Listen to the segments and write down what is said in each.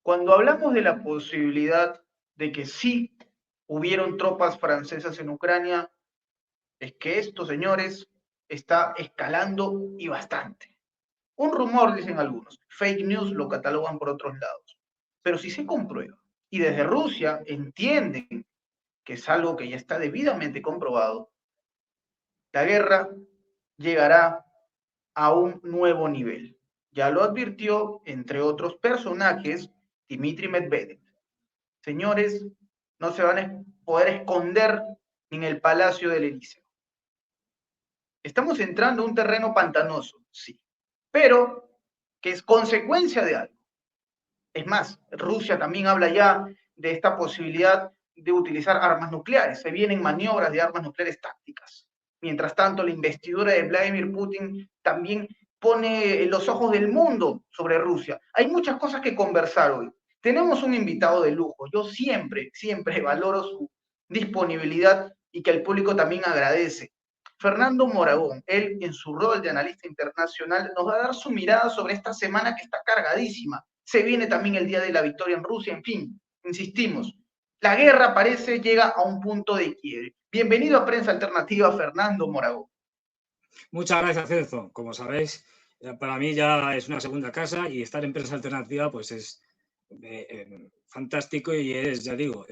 Cuando hablamos de la posibilidad de que sí hubieron tropas francesas en Ucrania, es que esto, señores, está escalando y bastante. Un rumor, dicen algunos, fake news lo catalogan por otros lados. Pero si se comprueba, y desde Rusia entienden que es algo que ya está debidamente comprobado, la guerra llegará a un nuevo nivel. Ya lo advirtió, entre otros personajes, Dmitry Medvedev. Señores, no se van a poder esconder en el Palacio del Elíseo. Estamos entrando a un terreno pantanoso, sí, pero que es consecuencia de algo. Es más, Rusia también habla ya de esta posibilidad de utilizar armas nucleares. Se vienen maniobras de armas nucleares tácticas. Mientras tanto, la investidura de Vladimir Putin también pone los ojos del mundo sobre Rusia. Hay muchas cosas que conversar hoy. Tenemos un invitado de lujo. Yo siempre, siempre valoro su disponibilidad y que el público también agradece. Fernando Moragón, él en su rol de analista internacional nos va a dar su mirada sobre esta semana que está cargadísima. Se viene también el día de la victoria en Rusia, en fin, insistimos, la guerra parece llega a un punto de quiebre. Bienvenido a Prensa Alternativa, Fernando Moragón. Muchas gracias, Celso. Como sabéis, para mí ya es una segunda casa y estar en Prensa Alternativa pues es fantástico y es, ya digo,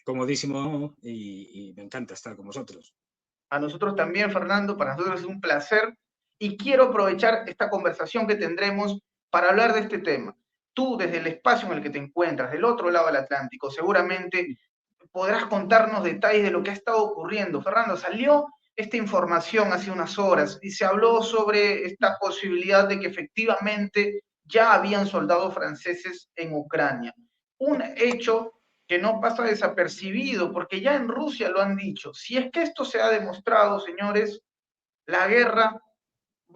comodísimo y me encanta estar con vosotros. A nosotros también, Fernando, para nosotros es un placer y quiero aprovechar esta conversación que tendremos para hablar de este tema. Tú, desde el espacio en el que te encuentras, del otro lado del Atlántico, seguramente podrás contarnos detalles de lo que ha estado ocurriendo. Fernando, salió esta información hace unas horas y se habló sobre esta posibilidad de que efectivamente ya habían soldados franceses en Ucrania. Un hecho que no pasa desapercibido, porque ya en Rusia lo han dicho. Si es que esto se ha demostrado, señores, la guerra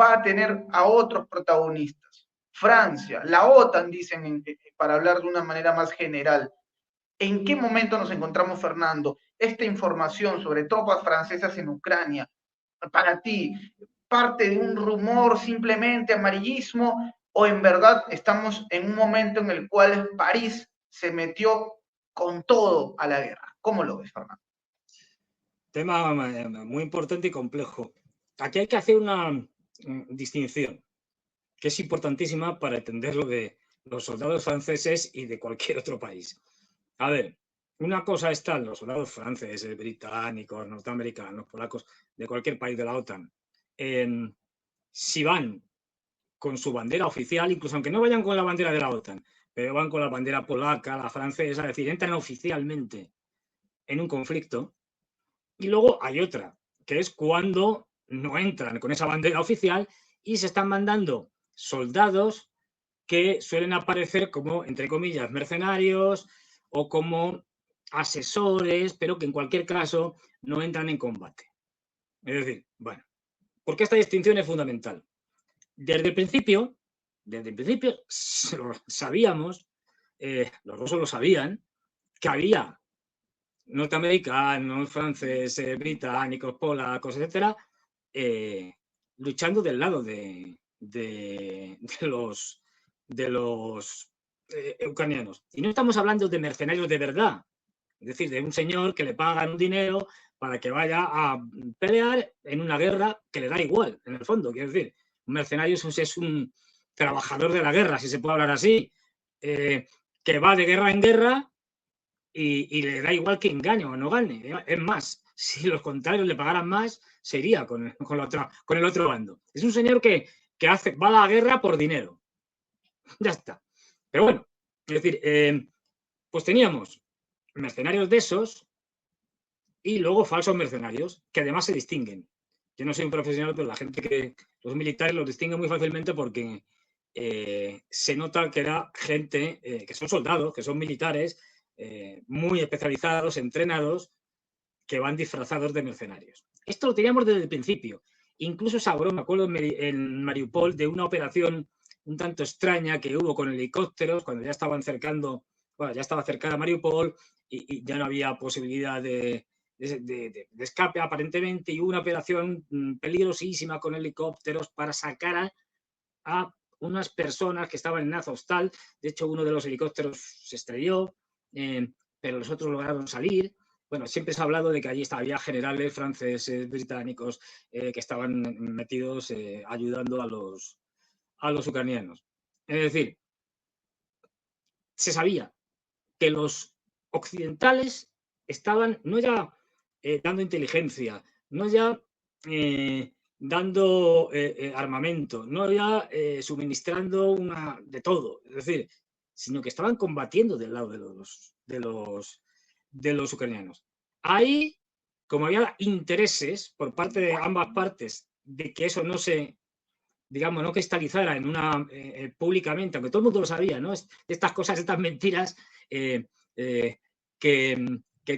va a tener a otros protagonistas. Francia, la OTAN, dicen, para hablar de una manera más general. ¿En qué momento nos encontramos, Fernando? Esta información sobre tropas francesas en Ucrania, para ti, parte de un rumor, simplemente amarillismo, o en verdad estamos en un momento en el cual París se metió con todo a la guerra? ¿Cómo lo ves, Fernando? Tema muy importante y complejo. Aquí hay que hacer una distinción que es importantísima para entender lo de los soldados franceses y de cualquier otro país. A ver, una cosa están los soldados franceses, británicos, norteamericanos, polacos, de cualquier país de la OTAN. Si van con su bandera oficial, incluso aunque no vayan con la bandera de la OTAN, pero van con la bandera polaca, la francesa, es decir, entran oficialmente en un conflicto. Y luego hay otra, que es cuando no entran con esa bandera oficial y se están mandando soldados que suelen aparecer como, entre comillas, mercenarios o como asesores, pero que en cualquier caso no entran en combate. Es decir, bueno, porque esta distinción es fundamental. Desde el principio sabíamos, los rusos lo sabían, que había norteamericanos, franceses, británicos, polacos, etcétera, luchando del lado de los ucranianos. Y no estamos hablando de mercenarios de verdad, es decir, de un señor que le pagan un dinero para que vaya a pelear en una guerra que le da igual, en el fondo. Quiero decir, un mercenario es un trabajador de la guerra, si se puede hablar así, que va de guerra en guerra y le da igual quién gane o no gane. Es más, si los contrarios le pagaran más, sería con el otro bando. Es un señor que va a la guerra por dinero. Ya está. Pero bueno, es decir, pues teníamos mercenarios de esos y luego falsos mercenarios, que además se distinguen. Yo no soy un profesional, pero la gente los militares los distinguen muy fácilmente porque se nota que era gente que son soldados, que son militares, muy especializados, entrenados, que van disfrazados de mercenarios. Esto lo teníamos desde el principio. Incluso esa broma, me acuerdo en Mariupol, de una operación un tanto extraña que hubo con helicópteros cuando ya estaban cercando, bueno, ya estaba cercada Mariupol y ya no había posibilidad de escape aparentemente, y hubo una operación peligrosísima con helicópteros para sacar a unas personas que estaban en Azovstal. De hecho, uno de los helicópteros se estrelló, pero los otros lograron salir. Bueno, siempre se ha hablado de que allí había generales franceses, británicos, que estaban metidos ayudando a los ucranianos. Es decir, se sabía que los occidentales estaban no ya dando inteligencia, no ya dando armamento, no ya suministrando de todo, es decir, sino que estaban combatiendo del lado de los ucranianos. Ahí, como había intereses por parte de ambas partes de que eso no se, digamos, no cristalizara en una públicamente, aunque todo el mundo lo sabía, ¿no? Estas cosas, estas mentiras que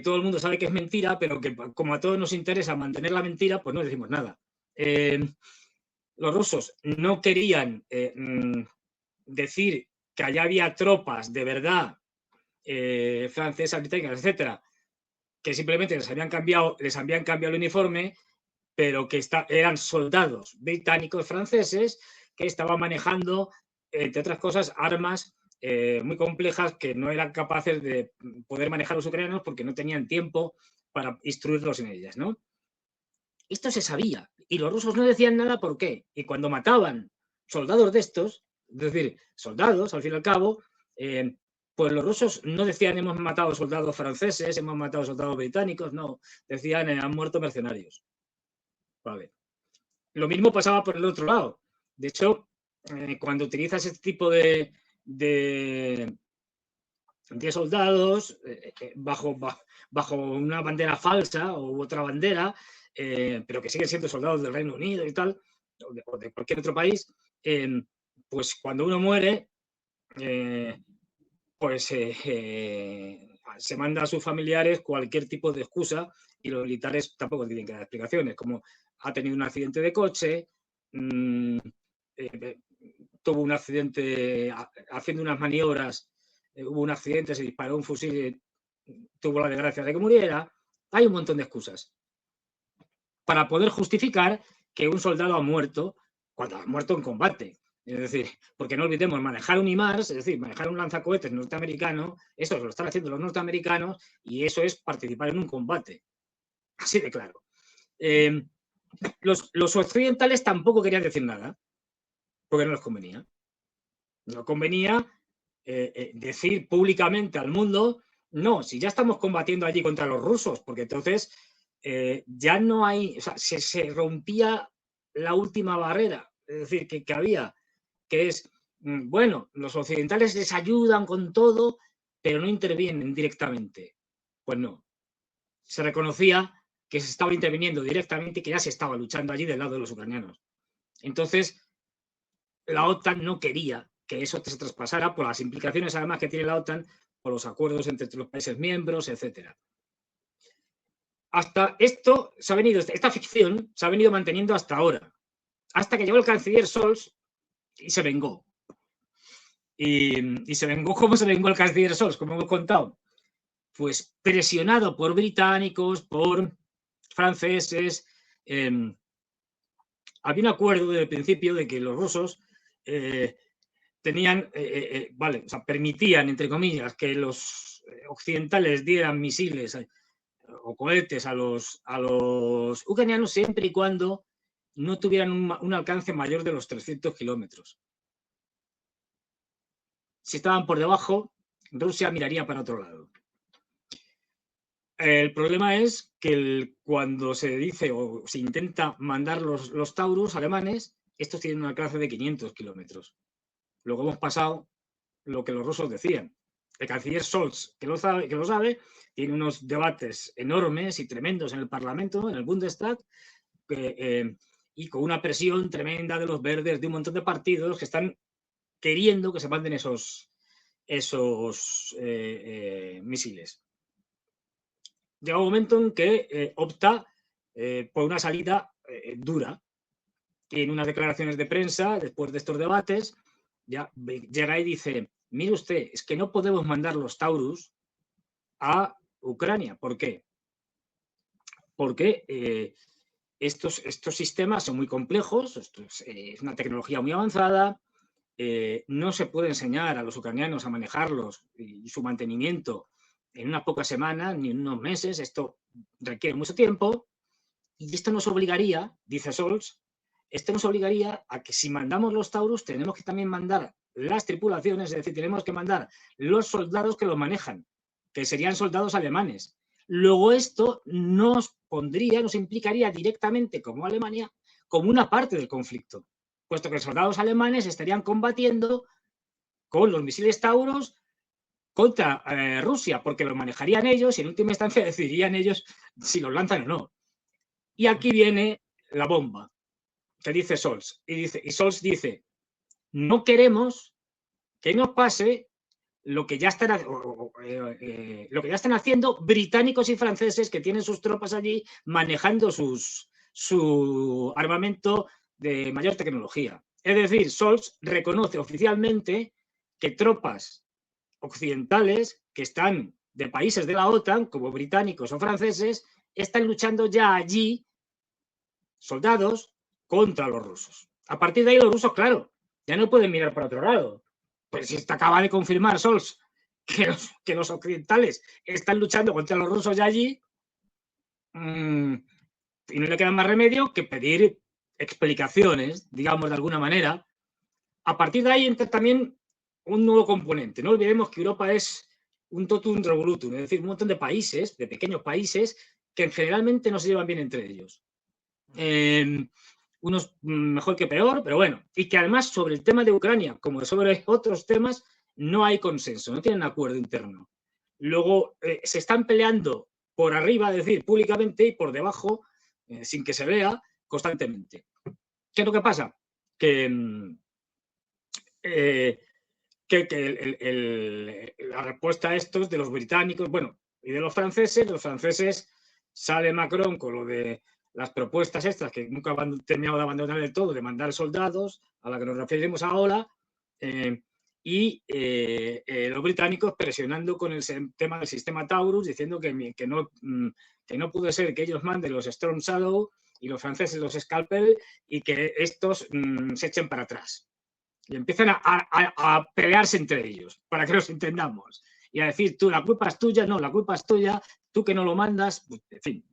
todo el mundo sabe que es mentira, pero que como a todos nos interesa mantener la mentira, pues no decimos nada. Los rusos no querían decir que allá había tropas de verdad francesas, británicas, etcétera, que simplemente les habían cambiado el uniforme, pero que eran soldados británicos franceses que estaban manejando, entre otras cosas, armas muy complejas que no eran capaces de poder manejar los ucranianos porque no tenían tiempo para instruirlos en ellas, ¿no? Esto se sabía y los rusos no decían nada. ¿Por qué? Y cuando mataban soldados de estos, es decir, soldados, al fin y al cabo, pues los rusos no decían hemos matado soldados franceses, hemos matado soldados británicos, no, decían han muerto mercenarios. Vale. Lo mismo pasaba por el otro lado. De hecho, cuando utilizas este tipo de soldados bajo una bandera falsa u otra bandera, pero que siguen siendo soldados del Reino Unido y tal, o de cualquier otro país, pues cuando uno muere, pues se manda a sus familiares cualquier tipo de excusa y los militares tampoco tienen que dar explicaciones, como ha tenido un accidente de coche, tuvo un accidente haciendo unas maniobras, hubo un accidente, se disparó un fusil, tuvo la desgracia de que muriera. Hay un montón de excusas para poder justificar que un soldado ha muerto cuando ha muerto en combate. Es decir, porque no olvidemos, manejar un HIMARS, es decir, manejar un lanzacohetes norteamericano, eso lo están haciendo los norteamericanos y eso es participar en un combate. Así de claro. Los occidentales tampoco querían decir nada, porque no les convenía. No convenía decir públicamente al mundo, no, si ya estamos combatiendo allí contra los rusos, porque entonces ya no hay, o sea, se rompía la última barrera, es decir, que había, que es, bueno, los occidentales les ayudan con todo, pero no intervienen directamente. Pues no, se reconocía que se estaba interviniendo directamente y que ya se estaba luchando allí del lado de los ucranianos. Entonces, la OTAN no quería que eso se traspasara por las implicaciones además que tiene la OTAN, por los acuerdos entre los países miembros, etcétera. Hasta esto esta ficción se ha venido manteniendo hasta ahora, hasta que llegó el canciller Scholz y se vengó. Y se vengó, ¿cómo se vengó el canciller Scholz? Como hemos contado, pues presionado por británicos, por franceses. Había un acuerdo desde el principio de que los rusos tenían, vale, o sea, permitían, entre comillas, que los occidentales dieran misiles o cohetes a los ucranianos siempre y cuando no tuvieran un alcance mayor de los 300 kilómetros. Si estaban por debajo, Rusia miraría para otro lado. El problema es que cuando se dice o se intenta mandar los Taurus alemanes, estos tienen un alcance de 500 kilómetros. Luego hemos pasado lo que los rusos decían. El canciller Scholz, que lo sabe, tiene unos debates enormes y tremendos en el Parlamento, en el Bundestag, y con una presión tremenda de los verdes, de un montón de partidos que están queriendo que se manden esos misiles. Llega un momento en que opta por una salida dura. Y en unas declaraciones de prensa, después de estos debates, ya llega y dice, mire usted, es que no podemos mandar los Taurus a Ucrania. ¿Por qué? Porque estos sistemas son muy complejos, es una tecnología muy avanzada no se puede enseñar a los ucranianos a manejarlos y su mantenimiento en unas pocas semanas ni en unos meses. Esto requiere mucho tiempo y esto nos obligaría, dice Scholz, esto nos obligaría a que si mandamos los Taurus tenemos que también mandar las tripulaciones, es decir, tenemos que mandar los soldados que los manejan, que serían soldados alemanes. Luego esto nos implicaría directamente como Alemania como una parte del conflicto, puesto que los soldados alemanes estarían combatiendo con los misiles Taurus contra Rusia, porque los manejarían ellos y en última instancia decidirían ellos si los lanzan o no. Y aquí viene la bomba que dice Scholz. Y Scholz dice, no queremos que nos pase lo que ya están haciendo británicos y franceses que tienen sus tropas allí manejando su armamento de mayor tecnología. Es decir, Scholz reconoce oficialmente que tropas occidentales que están de países de la OTAN, como británicos o franceses, están luchando ya allí, soldados, contra los rusos. A partir de ahí los rusos, claro, ya no pueden mirar para otro lado. Pues si acaba de confirmar Scholz que los occidentales están luchando contra los rusos ya allí, y no le queda más remedio que pedir explicaciones, digamos de alguna manera. A partir de ahí entra también un nuevo componente. No olvidemos que Europa es un totum revolutum, es decir, un montón de países, de pequeños países, que generalmente no se llevan bien entre ellos. Unos mejor que peor, pero bueno. Y que además sobre el tema de Ucrania, como sobre otros temas, no hay consenso, no tienen acuerdo interno. Luego se están peleando por arriba, es decir, públicamente y por debajo, sin que se vea, constantemente. ¿Qué es lo que pasa? Que la respuesta a estos de los británicos, bueno, y de los franceses, sale Macron con lo de las propuestas estas que nunca han terminado de abandonar del todo, de mandar soldados, a la que nos referiremos ahora, y los británicos presionando con el tema del sistema Taurus, diciendo que no puede ser que ellos manden los Storm Shadow y los franceses los Scalpel y que estos se echen para atrás. Y empiezan a pelearse entre ellos, para que nos entendamos. Y a decir, tú, la culpa es tuya, no, la culpa es tuya, tú que no lo mandas, en fin.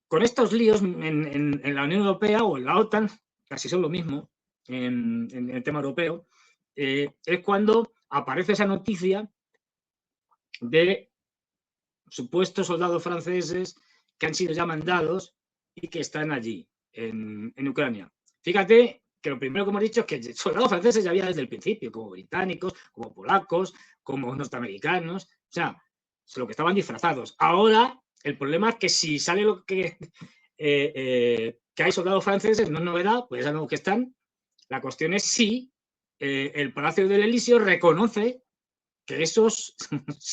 Con estos líos en la Unión Europea o en la OTAN, casi son lo mismo en el tema europeo, es cuando aparece esa noticia de supuestos soldados franceses que han sido ya mandados y que están allí, en Ucrania. Fíjate que lo primero que hemos dicho es que soldados franceses ya había desde el principio, como británicos, como polacos, como norteamericanos, o sea, lo que estaban disfrazados. Ahora, el problema es que si sale lo que hay soldados franceses, no es novedad, pues ya sabemos que están. La cuestión es si el Palacio del Elíseo reconoce que esos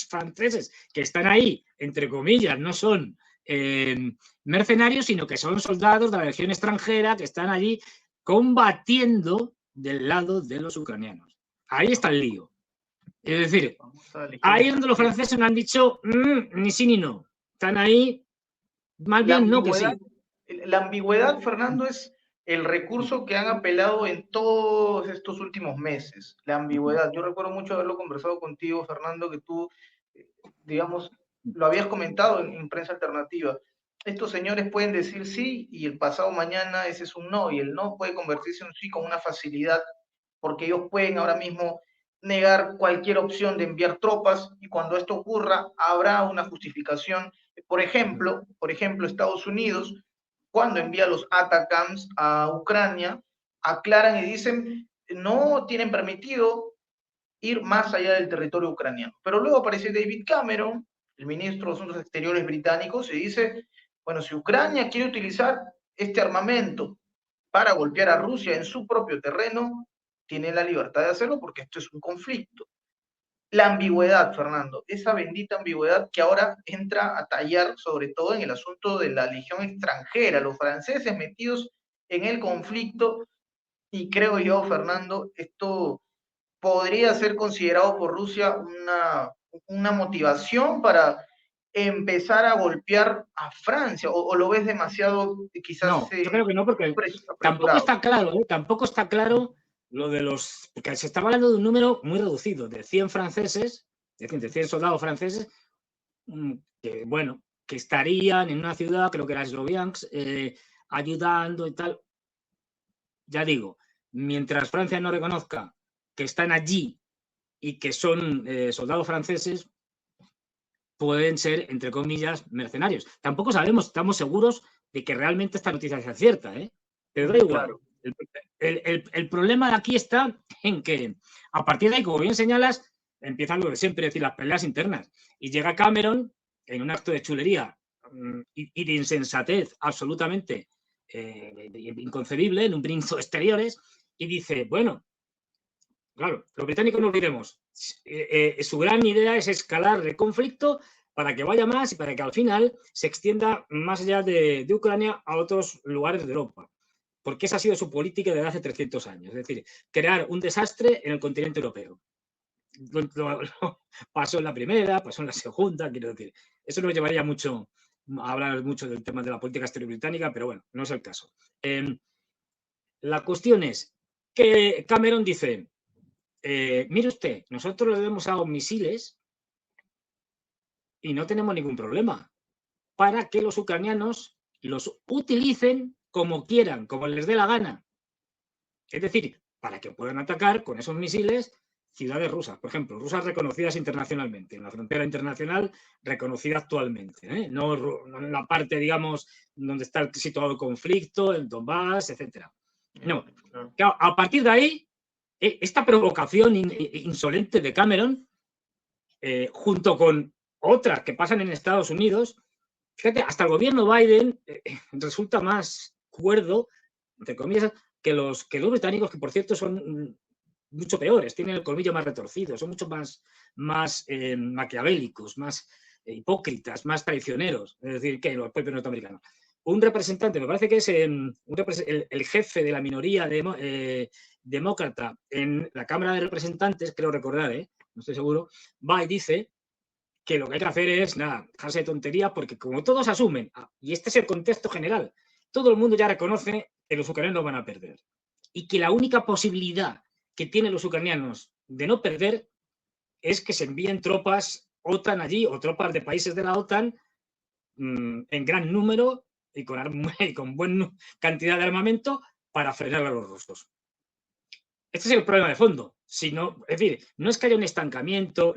franceses que están ahí, entre comillas, no son mercenarios, sino que son soldados de la legión extranjera que están allí combatiendo del lado de los ucranianos. Ahí está el lío. Es decir, ahí es donde los franceses no han dicho ni sí ni no. Están ahí, más bien no que sí. La ambigüedad, Fernando, es el recurso que han apelado en todos estos últimos meses. La ambigüedad. Yo recuerdo mucho haberlo conversado contigo, Fernando, que tú, digamos, lo habías comentado en prensa alternativa. Estos señores pueden decir sí y el pasado mañana ese es un no, y el no puede convertirse en un sí con una facilidad, porque ellos pueden ahora mismo negar cualquier opción de enviar tropas, y cuando esto ocurra habrá una justificación. Por ejemplo, Estados Unidos, cuando envía los ATACMS a Ucrania, aclaran y dicen no tienen permitido ir más allá del territorio ucraniano. Pero luego aparece David Cameron, el ministro de Asuntos Exteriores británico, y dice, bueno, si Ucrania quiere utilizar este armamento para golpear a Rusia en su propio terreno, tiene la libertad de hacerlo porque esto es un conflicto. La ambigüedad, Fernando, esa bendita ambigüedad que ahora entra a tallar sobre todo en el asunto de la legión extranjera, los franceses metidos en el conflicto, y creo yo, Fernando, esto podría ser considerado por Rusia una motivación para empezar a golpear a Francia, o lo ves demasiado, quizás... No, yo creo que no, porque tampoco está claro lo de los... Porque se estaba hablando de un número muy reducido, de 100 franceses, es decir, de 100 soldados franceses, que, bueno, que estarían en una ciudad, creo que era Sloviansk, ayudando y tal. Ya digo, mientras Francia no reconozca que están allí y que son soldados franceses, pueden ser, entre comillas, mercenarios. Tampoco sabemos, estamos seguros de que realmente esta noticia sea cierta, ¿eh? Pero da igual. Claro. El problema de aquí está en que, a partir de ahí, como bien señalas, empiezan lo de siempre, es decir, las peleas internas. Y llega Cameron en un acto de chulería y de insensatez absolutamente inconcebible, en un brinco de exteriores, y dice, bueno, claro, los británicos no olvidemos, su gran idea es escalar el conflicto para que vaya más y para que al final se extienda más allá de Ucrania a otros lugares de Europa. Porque esa ha sido su política desde hace 300 años. Es decir, crear un desastre en el continente europeo. Pasó en la primera, pasó en la segunda, quiero decir. Eso nos llevaría mucho a hablar mucho del tema de la política exterior británica, pero bueno, no es el caso. La cuestión es que Cameron dice, mire usted, nosotros le hemos dado misiles y no tenemos ningún problema para que los ucranianos los utilicen como quieran, como les dé la gana. Es decir, para que puedan atacar con esos misiles ciudades rusas, por ejemplo, rusas reconocidas internacionalmente, en la frontera internacional reconocida actualmente, ¿eh? No en la parte, digamos, donde está situado el conflicto, el Donbass, etcétera. No, a partir de ahí, esta provocación insolente de Cameron, junto con otras que pasan en Estados Unidos, fíjate, hasta el gobierno Biden resulta más cuerdo, entre comillas, que los británicos, que por cierto son mucho peores, tienen el colmillo más retorcido, son mucho más maquiavélicos, más hipócritas, más traicioneros, es decir, que los propios norteamericanos. Un representante, me parece que es el jefe de la minoría demócrata en la Cámara de Representantes, creo recordar, no estoy seguro, va y dice que lo que hay que hacer es, nada, dejarse de tontería, porque como todos asumen, y este es el contexto general, todo el mundo ya reconoce que los ucranianos van a perder y que la única posibilidad que tienen los ucranianos de no perder es que se envíen tropas OTAN allí o tropas de países de la OTAN en gran número y con buena cantidad de armamento para frenar a los rusos. Este es el problema de fondo. Es decir, no es que haya un estancamiento,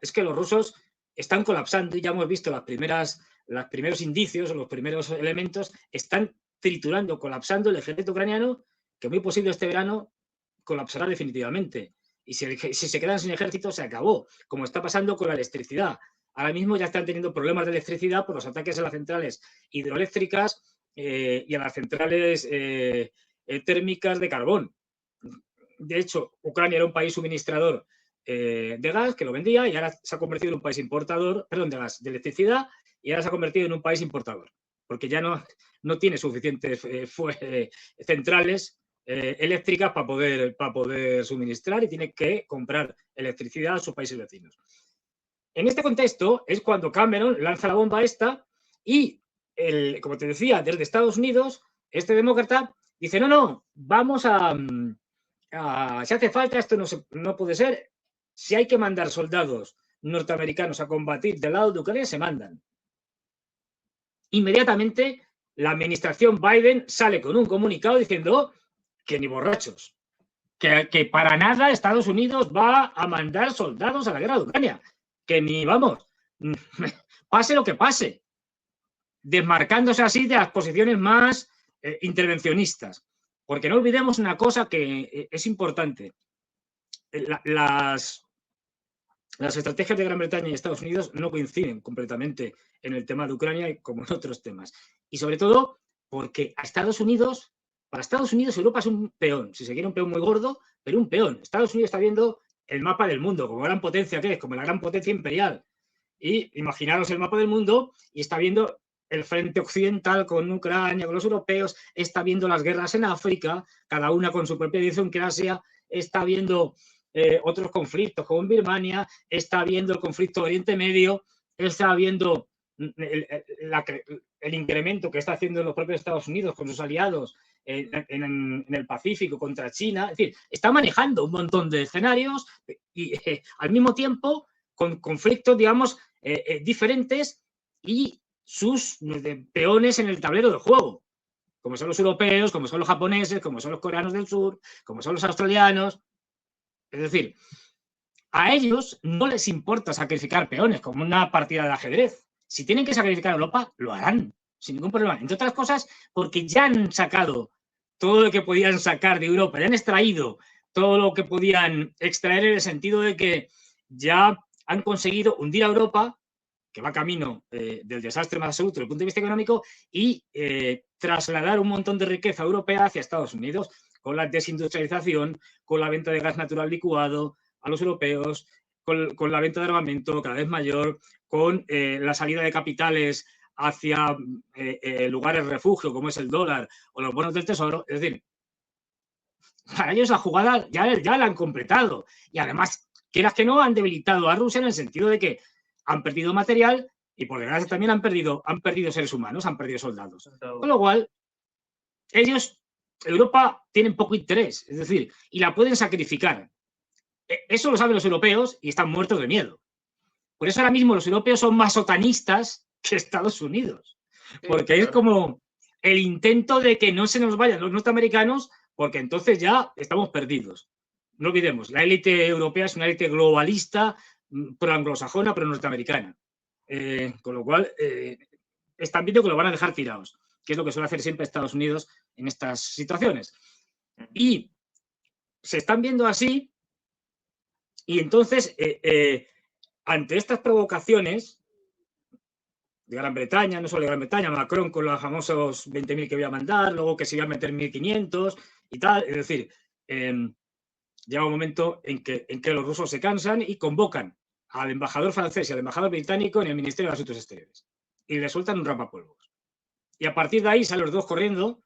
es que los rusos están colapsando y ya hemos visto los primeros indicios o los primeros elementos, están triturando, colapsando el ejército ucraniano, que muy posible este verano colapsará definitivamente. Y si se quedan sin ejército, se acabó, como está pasando con la electricidad. Ahora mismo ya están teniendo problemas de electricidad por los ataques a las centrales hidroeléctricas y a las centrales térmicas de carbón. De hecho, Ucrania era un país suministrador de gas, que lo vendía, y ahora se ha convertido en un país importador, perdón, de electricidad, y ahora se ha convertido en un país importador, porque ya no tiene suficientes centrales eléctricas para poder suministrar y tiene que comprar electricidad a sus países vecinos. En este contexto es cuando Cameron lanza la bomba esta y, como te decía, desde Estados Unidos, este demócrata dice, no, vamos si hace falta, esto no puede ser. Si hay que mandar soldados norteamericanos a combatir del lado de Ucrania, se mandan. Inmediatamente, la administración Biden sale con un comunicado diciendo que ni borrachos, que para nada Estados Unidos va a mandar soldados a la guerra de Ucrania, que ni, vamos, pase lo que pase, desmarcándose así de las posiciones más intervencionistas. Porque no olvidemos una cosa que es importante. Las estrategias de Gran Bretaña y Estados Unidos no coinciden completamente en el tema de Ucrania como en otros temas. Y sobre todo porque para Estados Unidos Europa es un peón, si se quiere un peón muy gordo, pero un peón. Estados Unidos está viendo el mapa del mundo como gran potencia que es, como la gran potencia imperial. Y imaginaros el mapa del mundo y está viendo el frente occidental con Ucrania, con los europeos, está viendo las guerras en África, cada una con su propia idiosincrasia, está viendo otros conflictos como en Birmania, está viendo el conflicto de Oriente Medio, está viendo el incremento que está haciendo los propios Estados Unidos con sus aliados en el Pacífico contra China. Es decir, está manejando un montón de escenarios y al mismo tiempo con conflictos, digamos, diferentes y sus peones en el tablero de juego, como son los europeos, como son los japoneses, como son los coreanos del sur, como son los australianos. Es decir, a ellos no les importa sacrificar peones como una partida de ajedrez. Si tienen que sacrificar a Europa, lo harán sin ningún problema. Entre otras cosas, porque ya han sacado todo lo que podían sacar de Europa, ya han extraído todo lo que podían extraer en el sentido de que ya han conseguido hundir a Europa, que va camino del desastre más absoluto desde el punto de vista económico, y trasladar un montón de riqueza europea hacia Estados Unidos, con la desindustrialización, con la venta de gas natural licuado a los europeos, con la venta de armamento cada vez mayor, con la salida de capitales hacia lugares refugio, como es el dólar o los bonos del tesoro. Es decir, para ellos la jugada ya la han completado. Y además, quieras que no, han debilitado a Rusia en el sentido de que han perdido material y por desgracia también han perdido seres humanos, han perdido soldados. Con lo cual, Europa tienen poco interés, es decir, y la pueden sacrificar. Eso lo saben los europeos y están muertos de miedo. Por eso ahora mismo los europeos son más otanistas que Estados Unidos. Porque es como el intento de que no se nos vayan los norteamericanos, porque entonces ya estamos perdidos. No olvidemos, la élite europea es una élite globalista, pro-anglosajona, pro-norteamericana. Con lo cual, están viendo que lo van a dejar tirados, que es lo que suele hacer siempre Estados Unidos en estas situaciones. Y se están viendo así, y entonces, ante estas provocaciones de Gran Bretaña, no solo de Gran Bretaña, Macron con los famosos 20.000 que voy a mandar, luego que se iba a meter 1.500 y tal, es decir, llega un momento en que los rusos se cansan y convocan al embajador francés y al embajador británico en el Ministerio de Asuntos Exteriores y le sueltan un rapapolvos. Y a partir de ahí salen los dos corriendo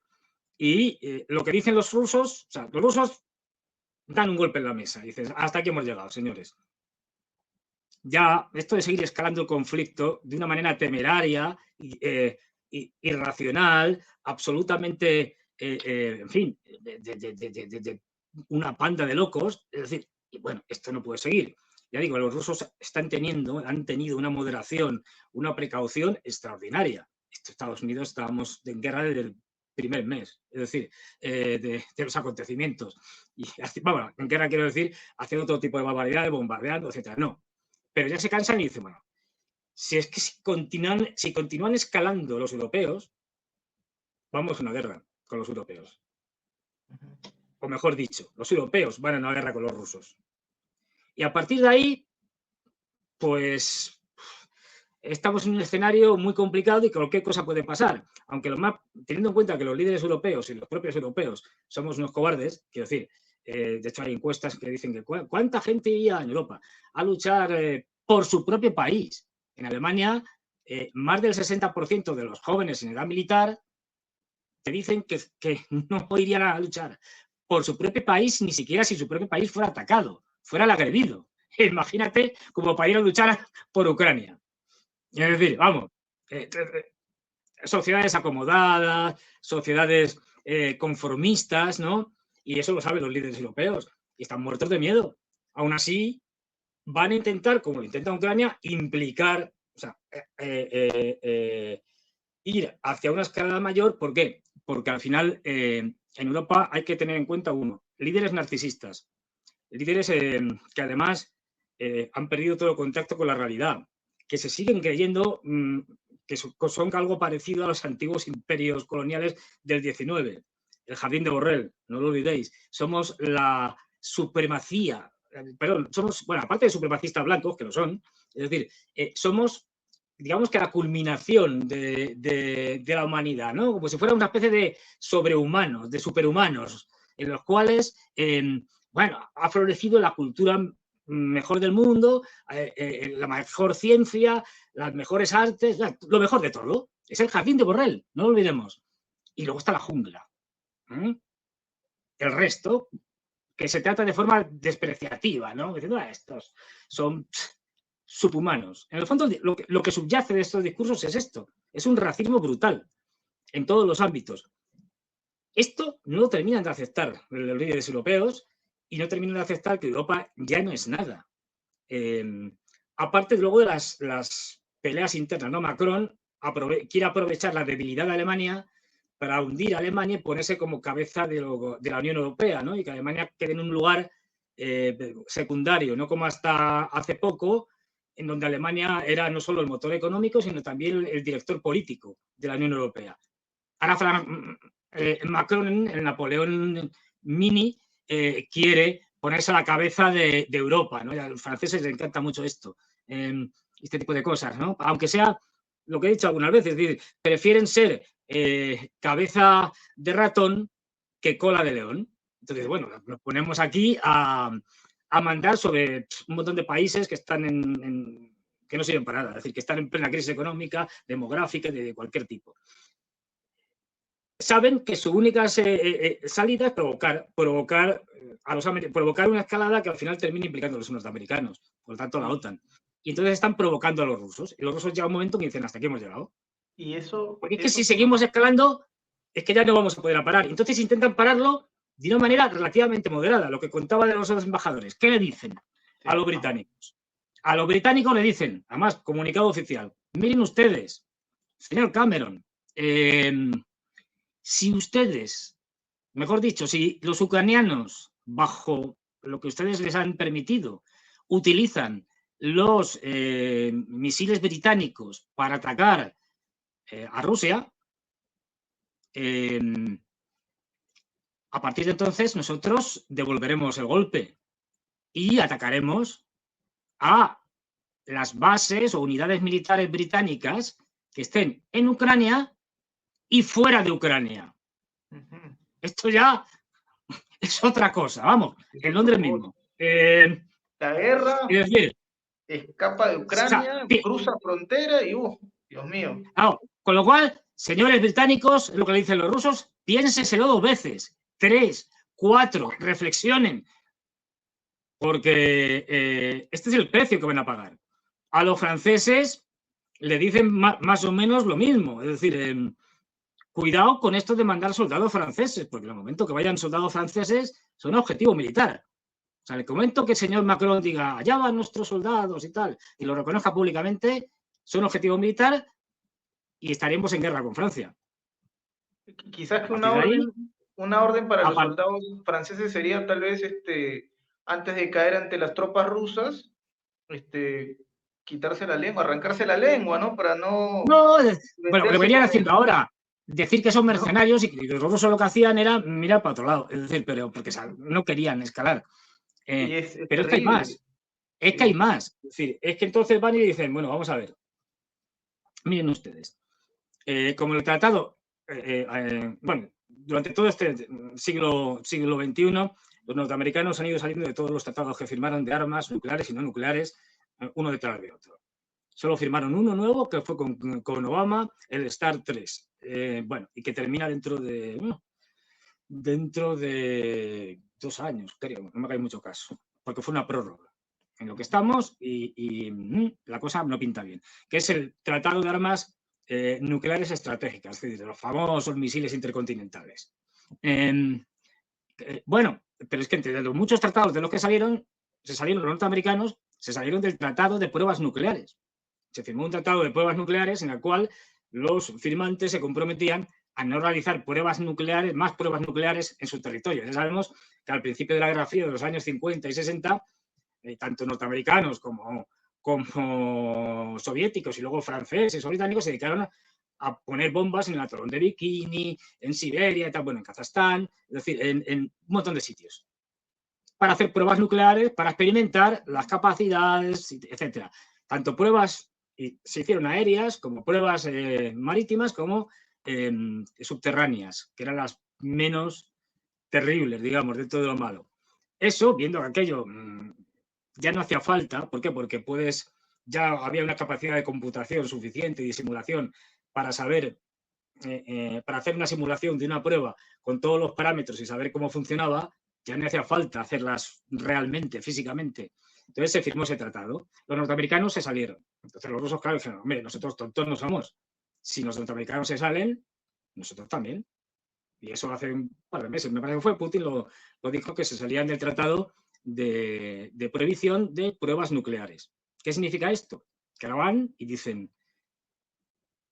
y lo que dicen los rusos, o sea, los rusos dan un golpe en la mesa y dicen, hasta aquí hemos llegado, señores. Ya esto de seguir escalando el conflicto de una manera temeraria, irracional, absolutamente, en fin, de una panda de locos, es decir, y bueno, esto no puede seguir. Ya digo, los rusos han tenido una moderación, una precaución extraordinaria. Estados Unidos estábamos en guerra desde el primer mes, es decir, de los acontecimientos. Y, bueno, en guerra quiero decir, haciendo otro tipo de barbaridades, bombardeando, etcétera. No. Pero ya se cansan y dicen, bueno, si continúan escalando los europeos, vamos a una guerra con los europeos. O mejor dicho, los europeos van a una guerra con los rusos. Y a partir de ahí, pues estamos en un escenario muy complicado y cualquier cosa puede pasar. Aunque teniendo en cuenta que los líderes europeos y los propios europeos somos unos cobardes, quiero decir, de hecho hay encuestas que dicen que cuánta gente iría en Europa a luchar por su propio país. En Alemania, más del 60% de los jóvenes en edad militar te dicen que no irían a luchar por su propio país, ni siquiera si su propio país fuera atacado, fuera el agredido. Imagínate como para ir a luchar por Ucrania. Es decir, vamos, sociedades acomodadas, sociedades conformistas, ¿no? Y eso lo saben los líderes europeos y están muertos de miedo. Aún así, van a intentar, como lo intenta Ucrania, implicar, o sea, ir hacia una escalada mayor. ¿Por qué? Porque al final en Europa hay que tener en cuenta líderes narcisistas, líderes que además han perdido todo contacto con la realidad, que se siguen creyendo que son algo parecido a los antiguos imperios coloniales del 19. El jardín de Borrell, no lo olvidéis. Somos la supremacía, perdón, somos, bueno, aparte de supremacistas blancos, que lo son, es decir, somos, digamos que la culminación de la humanidad, ¿no? Como si fuera una especie de sobrehumanos, de superhumanos, en los cuales, bueno, ha florecido la cultura mejor del mundo, la mejor ciencia, las mejores artes, lo mejor de todo. Es el jardín de Borrell, no lo olvidemos. Y luego está la jungla. El resto, que se trata de forma despreciativa, ¿no? Diciendo, estos son subhumanos. En el fondo, lo que subyace de estos discursos es esto. Es un racismo brutal en todos los ámbitos. Esto no terminan de aceptar los líderes europeos y no terminan de aceptar que Europa ya no es nada. Aparte luego de las peleas internas, ¿no? Macron quiere aprovechar la debilidad de Alemania para hundir a Alemania y ponerse como cabeza de la Unión Europea, ¿no? Y que Alemania quede en un lugar secundario, no como hasta hace poco, en donde Alemania era no solo el motor económico, sino también el director político de la Unión Europea. Ahora Macron, el Napoleón Mini, quiere ponerse a la cabeza de Europa, ¿no? Y a los franceses les encanta mucho esto, este tipo de cosas, ¿no? Aunque sea lo que he dicho algunas veces, es decir, prefieren ser cabeza de ratón que cola de león. Entonces, bueno, nos ponemos aquí a mandar sobre un montón de países que están que no sirven para nada, es decir, que están en plena crisis económica, demográfica, de cualquier tipo. Saben que su única salida es provocar una escalada que al final termina implicando a los norteamericanos, por lo tanto la OTAN. Y entonces están provocando a los rusos. Y los rusos llega un momento que dicen, hasta aquí hemos llegado. Y eso... Porque es que si seguimos escalando, es que ya no vamos a poder parar. Entonces intentan pararlo de una manera relativamente moderada, lo que contaba de los embajadores. ¿Qué le dicen a los británicos? A los británicos le dicen, además, comunicado oficial, miren ustedes, señor Cameron, si ustedes, mejor dicho, si los ucranianos, bajo lo que ustedes les han permitido, utilizan los misiles británicos para atacar a Rusia, a partir de entonces nosotros devolveremos el golpe y atacaremos a las bases o unidades militares británicas que estén en Ucrania y fuera de Ucrania. Esto ya es otra cosa, vamos, en Londres mismo. La guerra es decir, escapa de Ucrania, o sea, cruza frontera y Dios mío. Con lo cual, señores británicos, lo que le dicen los rusos, piénseselo 2 veces, 3, 4, reflexionen, porque este es el precio que van a pagar. A los franceses le dicen más o menos lo mismo, es decir, cuidado con esto de mandar soldados franceses, porque en el momento que vayan soldados franceses son objetivo militar. O sea, en el momento que el señor Macron diga, allá van nuestros soldados y tal, y lo reconozca públicamente, son objetivo militar y estaremos en guerra con Francia. Quizás que una orden para los soldados franceses sería tal vez, antes de caer ante las tropas rusas, quitarse la lengua, arrancarse la lengua, ¿no? Para no... No, bueno, lo que venían haciendo ahora, decir que son mercenarios y que los rusos lo que hacían era mirar para otro lado, es decir, pero porque no querían escalar. Pero es que hay más. Es que hay más. Es decir, es que entonces van y dicen, bueno, vamos a ver. Miren ustedes. Como el tratado, bueno, durante todo este siglo XXI, los norteamericanos han ido saliendo de todos los tratados que firmaron de armas nucleares y no nucleares, uno detrás de otro. Solo firmaron uno nuevo, que fue con Obama, el START 3. Bueno, y que termina dentro de 2 años, creo. No me hagáis mucho caso, porque fue una prórroga en lo que estamos y la cosa no pinta bien. Que es el Tratado de Armas Nucleares Estratégicas, es decir, de los famosos misiles intercontinentales. Bueno, pero es que entre los muchos tratados de los que se salieron los norteamericanos, se salieron del Tratado de Pruebas Nucleares. Se firmó un tratado de pruebas nucleares en el cual los firmantes se comprometían a no realizar más pruebas nucleares en su territorio. Ya sabemos que al principio de la Guerra Fría de los años 50 y 60, tanto norteamericanos como soviéticos y luego franceses o británicos se dedicaron a poner bombas en el atolón de Bikini, en Siberia, y tal, bueno, en Kazajstán, es decir, en un montón de sitios, para hacer pruebas nucleares, para experimentar las capacidades, etcétera. Tanto pruebas se hicieron aéreas, como pruebas marítimas, como subterráneas, que eran las menos terribles, digamos, de todo lo malo. Eso, viendo que aquello ya no hacía falta, ¿por qué? Porque ya había una capacidad de computación suficiente y de simulación para saber, para hacer una simulación de una prueba con todos los parámetros y saber cómo funcionaba, ya no hacía falta hacerlas realmente, físicamente. Entonces se firmó ese tratado. Los norteamericanos se salieron. Entonces los rusos, claro, dijeron, hombre, nosotros tontos no somos. Si los norteamericanos se salen, nosotros también. Y eso hace un par de meses, me parece que fue Putin lo dijo, que se salían del tratado de prohibición de pruebas nucleares. ¿Qué significa esto? Que ahora van y dicen,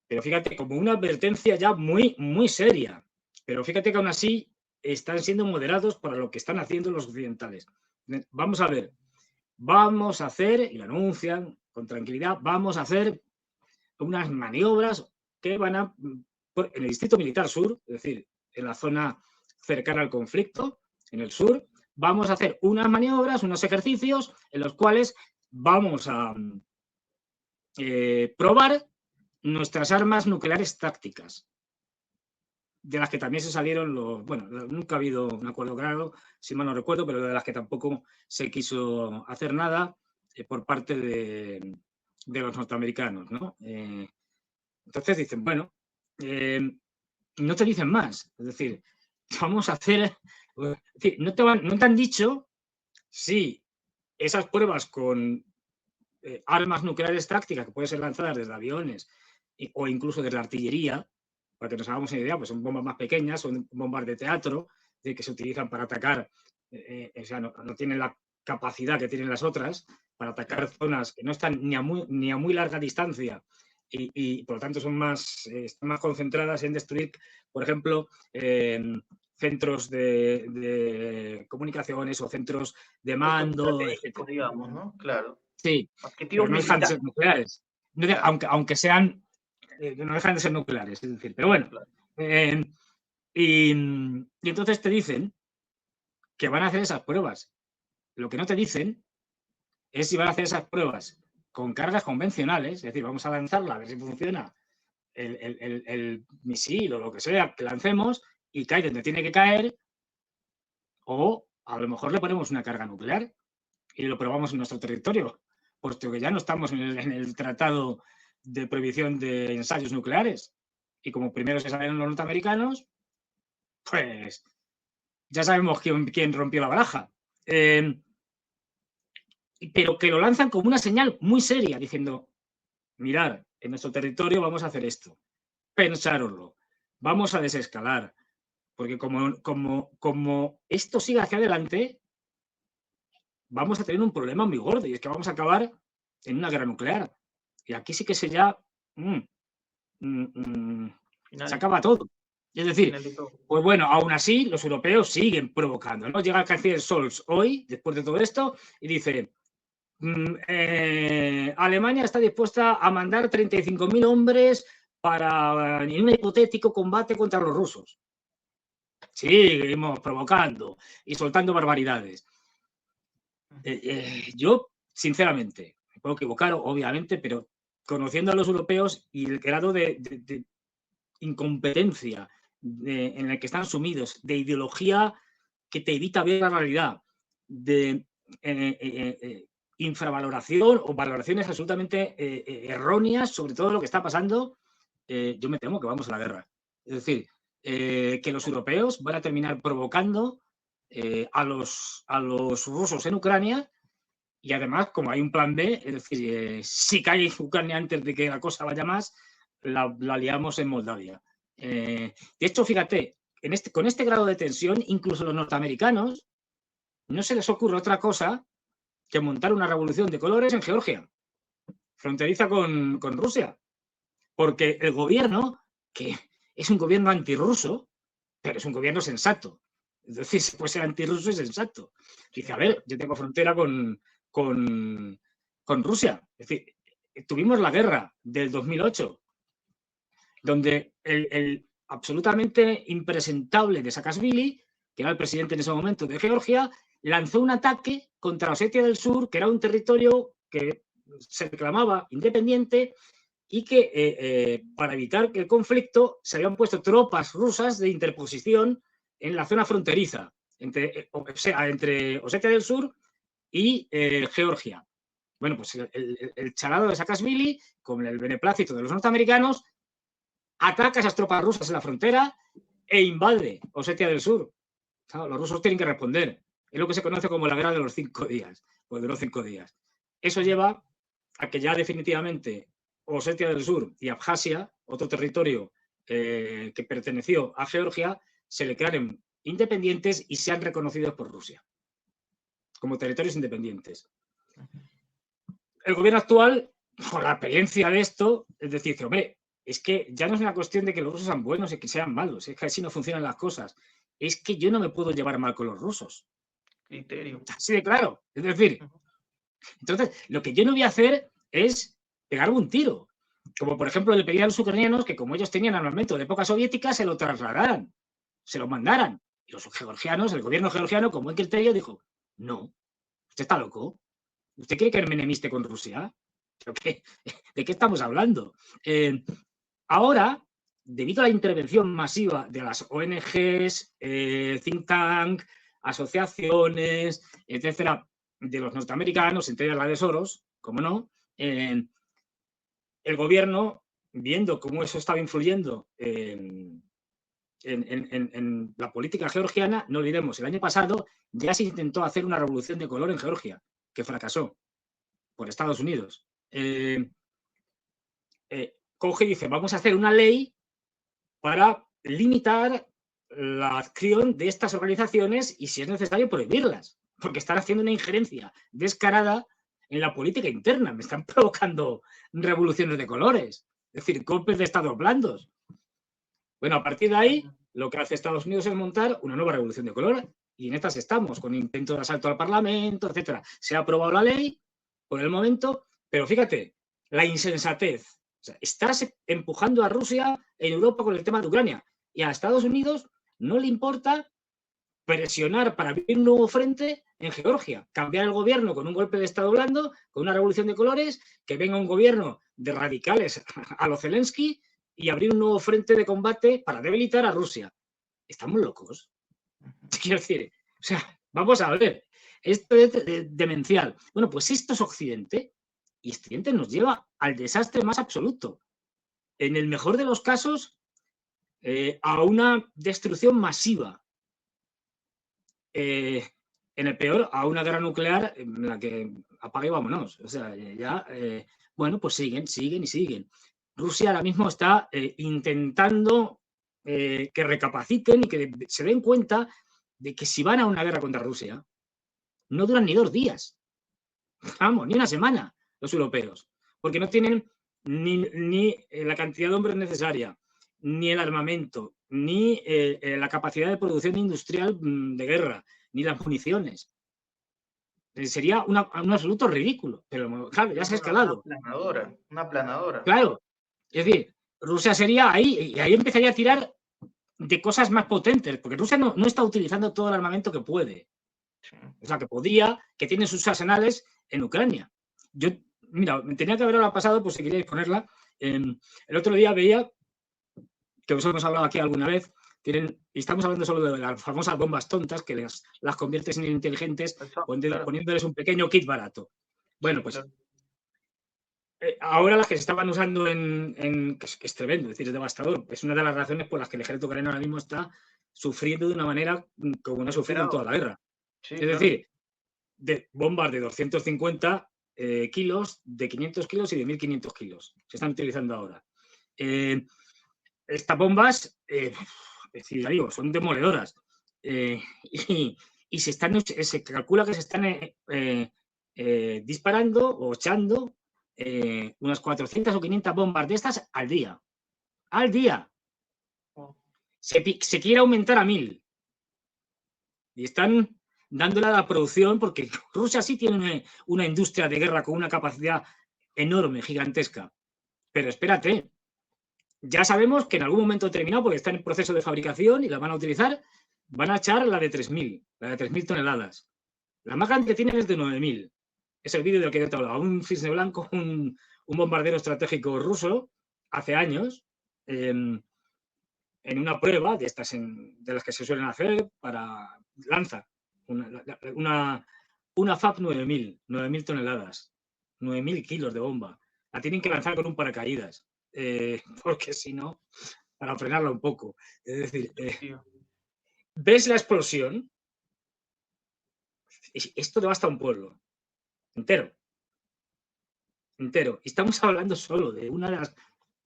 pero fíjate, como una advertencia ya muy, muy seria, pero fíjate que aún así están siendo moderados para lo que están haciendo los occidentales. Vamos a ver, vamos a hacer, y lo anuncian con tranquilidad, vamos a hacer unas maniobras que van a, en el Distrito Militar Sur, es decir, en la zona cercana al conflicto, en el sur, vamos a hacer unas maniobras, unos ejercicios en los cuales vamos a probar nuestras armas nucleares tácticas, de las que también se salieron los... Bueno, nunca ha habido un acuerdo claro, si mal no recuerdo, pero de las que tampoco se quiso hacer nada por parte de los norteamericanos, ¿no? Entonces dicen, bueno, no te dicen más. Es decir, vamos a hacer... Es decir, no te han dicho si esas pruebas con armas nucleares tácticas que pueden ser lanzadas desde aviones o incluso desde artillería, para que nos hagamos una idea, pues son bombas más pequeñas, son bombas de teatro, que se utilizan para atacar, o sea, no tienen la capacidad que tienen las otras para atacar zonas que no están ni a muy larga distancia y por lo tanto son están más concentradas en destruir, por ejemplo, centros de comunicaciones o centros de mando, etc. Digamos, ¿no? Claro. Sí, pero no dejan de ser nucleares. Claro. Aunque sean, no dejan de ser nucleares, es decir, pero bueno. Y entonces te dicen que van a hacer esas pruebas. Lo que no te dicen es si van a hacer esas pruebas con cargas convencionales, es decir, vamos a lanzarla a ver si funciona el misil o lo que sea que lancemos y cae donde tiene que caer, o a lo mejor le ponemos una carga nuclear y lo probamos en nuestro territorio, puesto que ya no estamos en el tratado de prohibición de ensayos nucleares. Y como primero se salieron los norteamericanos, pues ya sabemos quién rompió la baraja. Pero que lo lanzan como una señal muy seria, diciendo, mirad, en nuestro territorio vamos a hacer esto, pensároslo, vamos a desescalar, porque como esto siga hacia adelante, vamos a tener un problema muy gordo y es que vamos a acabar en una guerra nuclear. Y aquí sí que se acaba todo. Es decir, pues bueno, aún así los europeos siguen provocando, ¿no? Llega el canciller Scholz hoy, después de todo esto, y dice, Alemania está dispuesta a mandar 35.000 hombres para en un hipotético combate contra los rusos. Seguimos provocando y soltando barbaridades. Yo, sinceramente, me puedo equivocar, obviamente, pero conociendo a los europeos y el grado de incompetencia en el que están sumidos, de ideología que te evita ver la realidad, de infravaloración o valoraciones absolutamente erróneas sobre todo lo que está pasando, yo me temo que vamos a la guerra. Es decir, que los europeos van a terminar provocando a los rusos en Ucrania y además, como hay un plan B, es decir, si cae Ucrania antes de que la cosa vaya más, la liamos en Moldavia. De hecho, fíjate, con este grado de tensión, incluso los norteamericanos no se les ocurre otra cosa que montar una revolución de colores en Georgia, fronteriza con Rusia, porque el gobierno, que es un gobierno antirruso, pero es un gobierno sensato. Es decir, se puede ser antirruso y sensato. Dice, a ver, yo tengo frontera con Rusia. Es decir, tuvimos la guerra del 2008, donde el absolutamente impresentable de Saakashvili, que era el presidente en ese momento de Georgia, lanzó un ataque contra Osetia del Sur, que era un territorio que se reclamaba independiente y que para evitar que el conflicto se habían puesto tropas rusas de interposición en la zona fronteriza entre Osetia del Sur y Georgia. Bueno, pues el charado de Saakashvili, con el beneplácito de los norteamericanos, ataca a esas tropas rusas en la frontera e invade Osetia del Sur. Claro, los rusos tienen que responder. Es lo que se conoce como la guerra de los 5 días, pues de los 5 días. Eso lleva a que ya definitivamente Osetia del Sur y Abjasia, otro territorio que perteneció a Georgia, se declaren independientes y sean reconocidos por Rusia como territorios independientes. El gobierno actual, con la experiencia de esto, es decir, que, hombre, es que ya no es una cuestión de que los rusos sean buenos y que sean malos, es que así no funcionan las cosas. Es que yo no me puedo llevar mal con los rusos. Criterio. Así de claro. Es decir, entonces, lo que yo no voy a hacer es pegarme un tiro. Como, por ejemplo, le pedí a los ucranianos que, como ellos tenían armamento de época soviética, se lo trasladaran, se lo mandaran. Y los georgianos, el gobierno georgiano, con buen criterio, dijo, no, usted está loco. ¿Usted quiere que me enemiste con Rusia? ¿De qué estamos hablando? Ahora, debido a la intervención masiva de las ONGs, think tank, asociaciones, etcétera, de los norteamericanos, entre ellas la de Soros, como no, el gobierno, viendo cómo eso estaba influyendo en la política georgiana, no olvidemos, el año pasado ya se intentó hacer una revolución de color en Georgia, que fracasó por Estados Unidos. Coge y dice, vamos a hacer una ley para limitar la acción de estas organizaciones y, si es necesario, prohibirlas, porque están haciendo una injerencia descarada en la política interna, me están provocando revoluciones de colores, es decir, golpes de Estado blandos. Bueno, a partir de ahí, lo que hace Estados Unidos es montar una nueva revolución de color, y en estas estamos, con intentos de asalto al Parlamento, etcétera. Se ha aprobado la ley por el momento, pero fíjate, la insensatez. O sea, estás empujando a Rusia en Europa con el tema de Ucrania, y a Estados Unidos no le importa presionar para abrir un nuevo frente en Georgia, cambiar el gobierno con un golpe de Estado blando, con una revolución de colores, que venga un gobierno de radicales a lo Zelensky y abrir un nuevo frente de combate para debilitar a Rusia. Estamos locos. Quiero decir, o sea, vamos a ver, esto es demencial. Bueno, pues esto es Occidente, y Occidente nos lleva al desastre más absoluto. En el mejor de los casos, a una destrucción masiva. En el peor, a una guerra nuclear en la que apague y vámonos. O sea, ya, bueno, pues siguen. Rusia ahora mismo está intentando que recapaciten y que se den cuenta de que si van a una guerra contra Rusia, no duran ni 2 días. Vamos, ni una semana los europeos, porque no tienen ni la cantidad de hombres necesaria, ni el armamento, ni la capacidad de producción industrial de guerra, ni las municiones. Sería un absoluto ridículo, pero claro, ya se ha escalado. Una aplanadora. Claro, es decir, Rusia sería ahí, y ahí empezaría a tirar de cosas más potentes, porque Rusia no está utilizando todo el armamento que puede. O sea, que podría, que tiene sus arsenales en Ucrania. Yo, mira, me tenía que haberla pasado, por si queríais ponerla. El otro día veía, que os hemos hablado aquí alguna vez, y estamos hablando solo de las famosas bombas tontas, que las conviertes en inteligentes poniéndoles un pequeño kit barato. Bueno, pues ahora las que se estaban usando que es tremendo, es decir, es devastador. Es una de las razones por las que el ejército ucraniano ahora mismo está sufriendo de una manera como no ha sufrido en toda la guerra. Sí, es decir, de bombas de 250 kilos, de 500 kilos y de 1.500 kilos. Se están utilizando ahora. Estas bombas, digo, son demoledoras. Y se calcula que se están disparando o echando unas 400 o 500 bombas de estas al día. ¡Al día! Se quiere aumentar a 1.000. Y están dándole a la producción, porque Rusia sí tiene una industria de guerra con una capacidad enorme, gigantesca. Pero espérate, ya sabemos que en algún momento determinado, porque está en proceso de fabricación y la van a utilizar, van a echar la de 3.000, la de 3.000 toneladas. La más grande que tienen es de 9.000. Es el vídeo del que yo te hablaba. Un cisne blanco, un bombardero estratégico ruso, hace años, en una prueba de estas de las que se suelen hacer para lanza una FAB 9.000 toneladas, 9.000 kilos de bomba. La tienen que lanzar con un paracaídas, porque si no, para frenarla un poco. Es decir, ¿ves la explosión? Esto devasta un pueblo entero. Y estamos hablando solo de una de las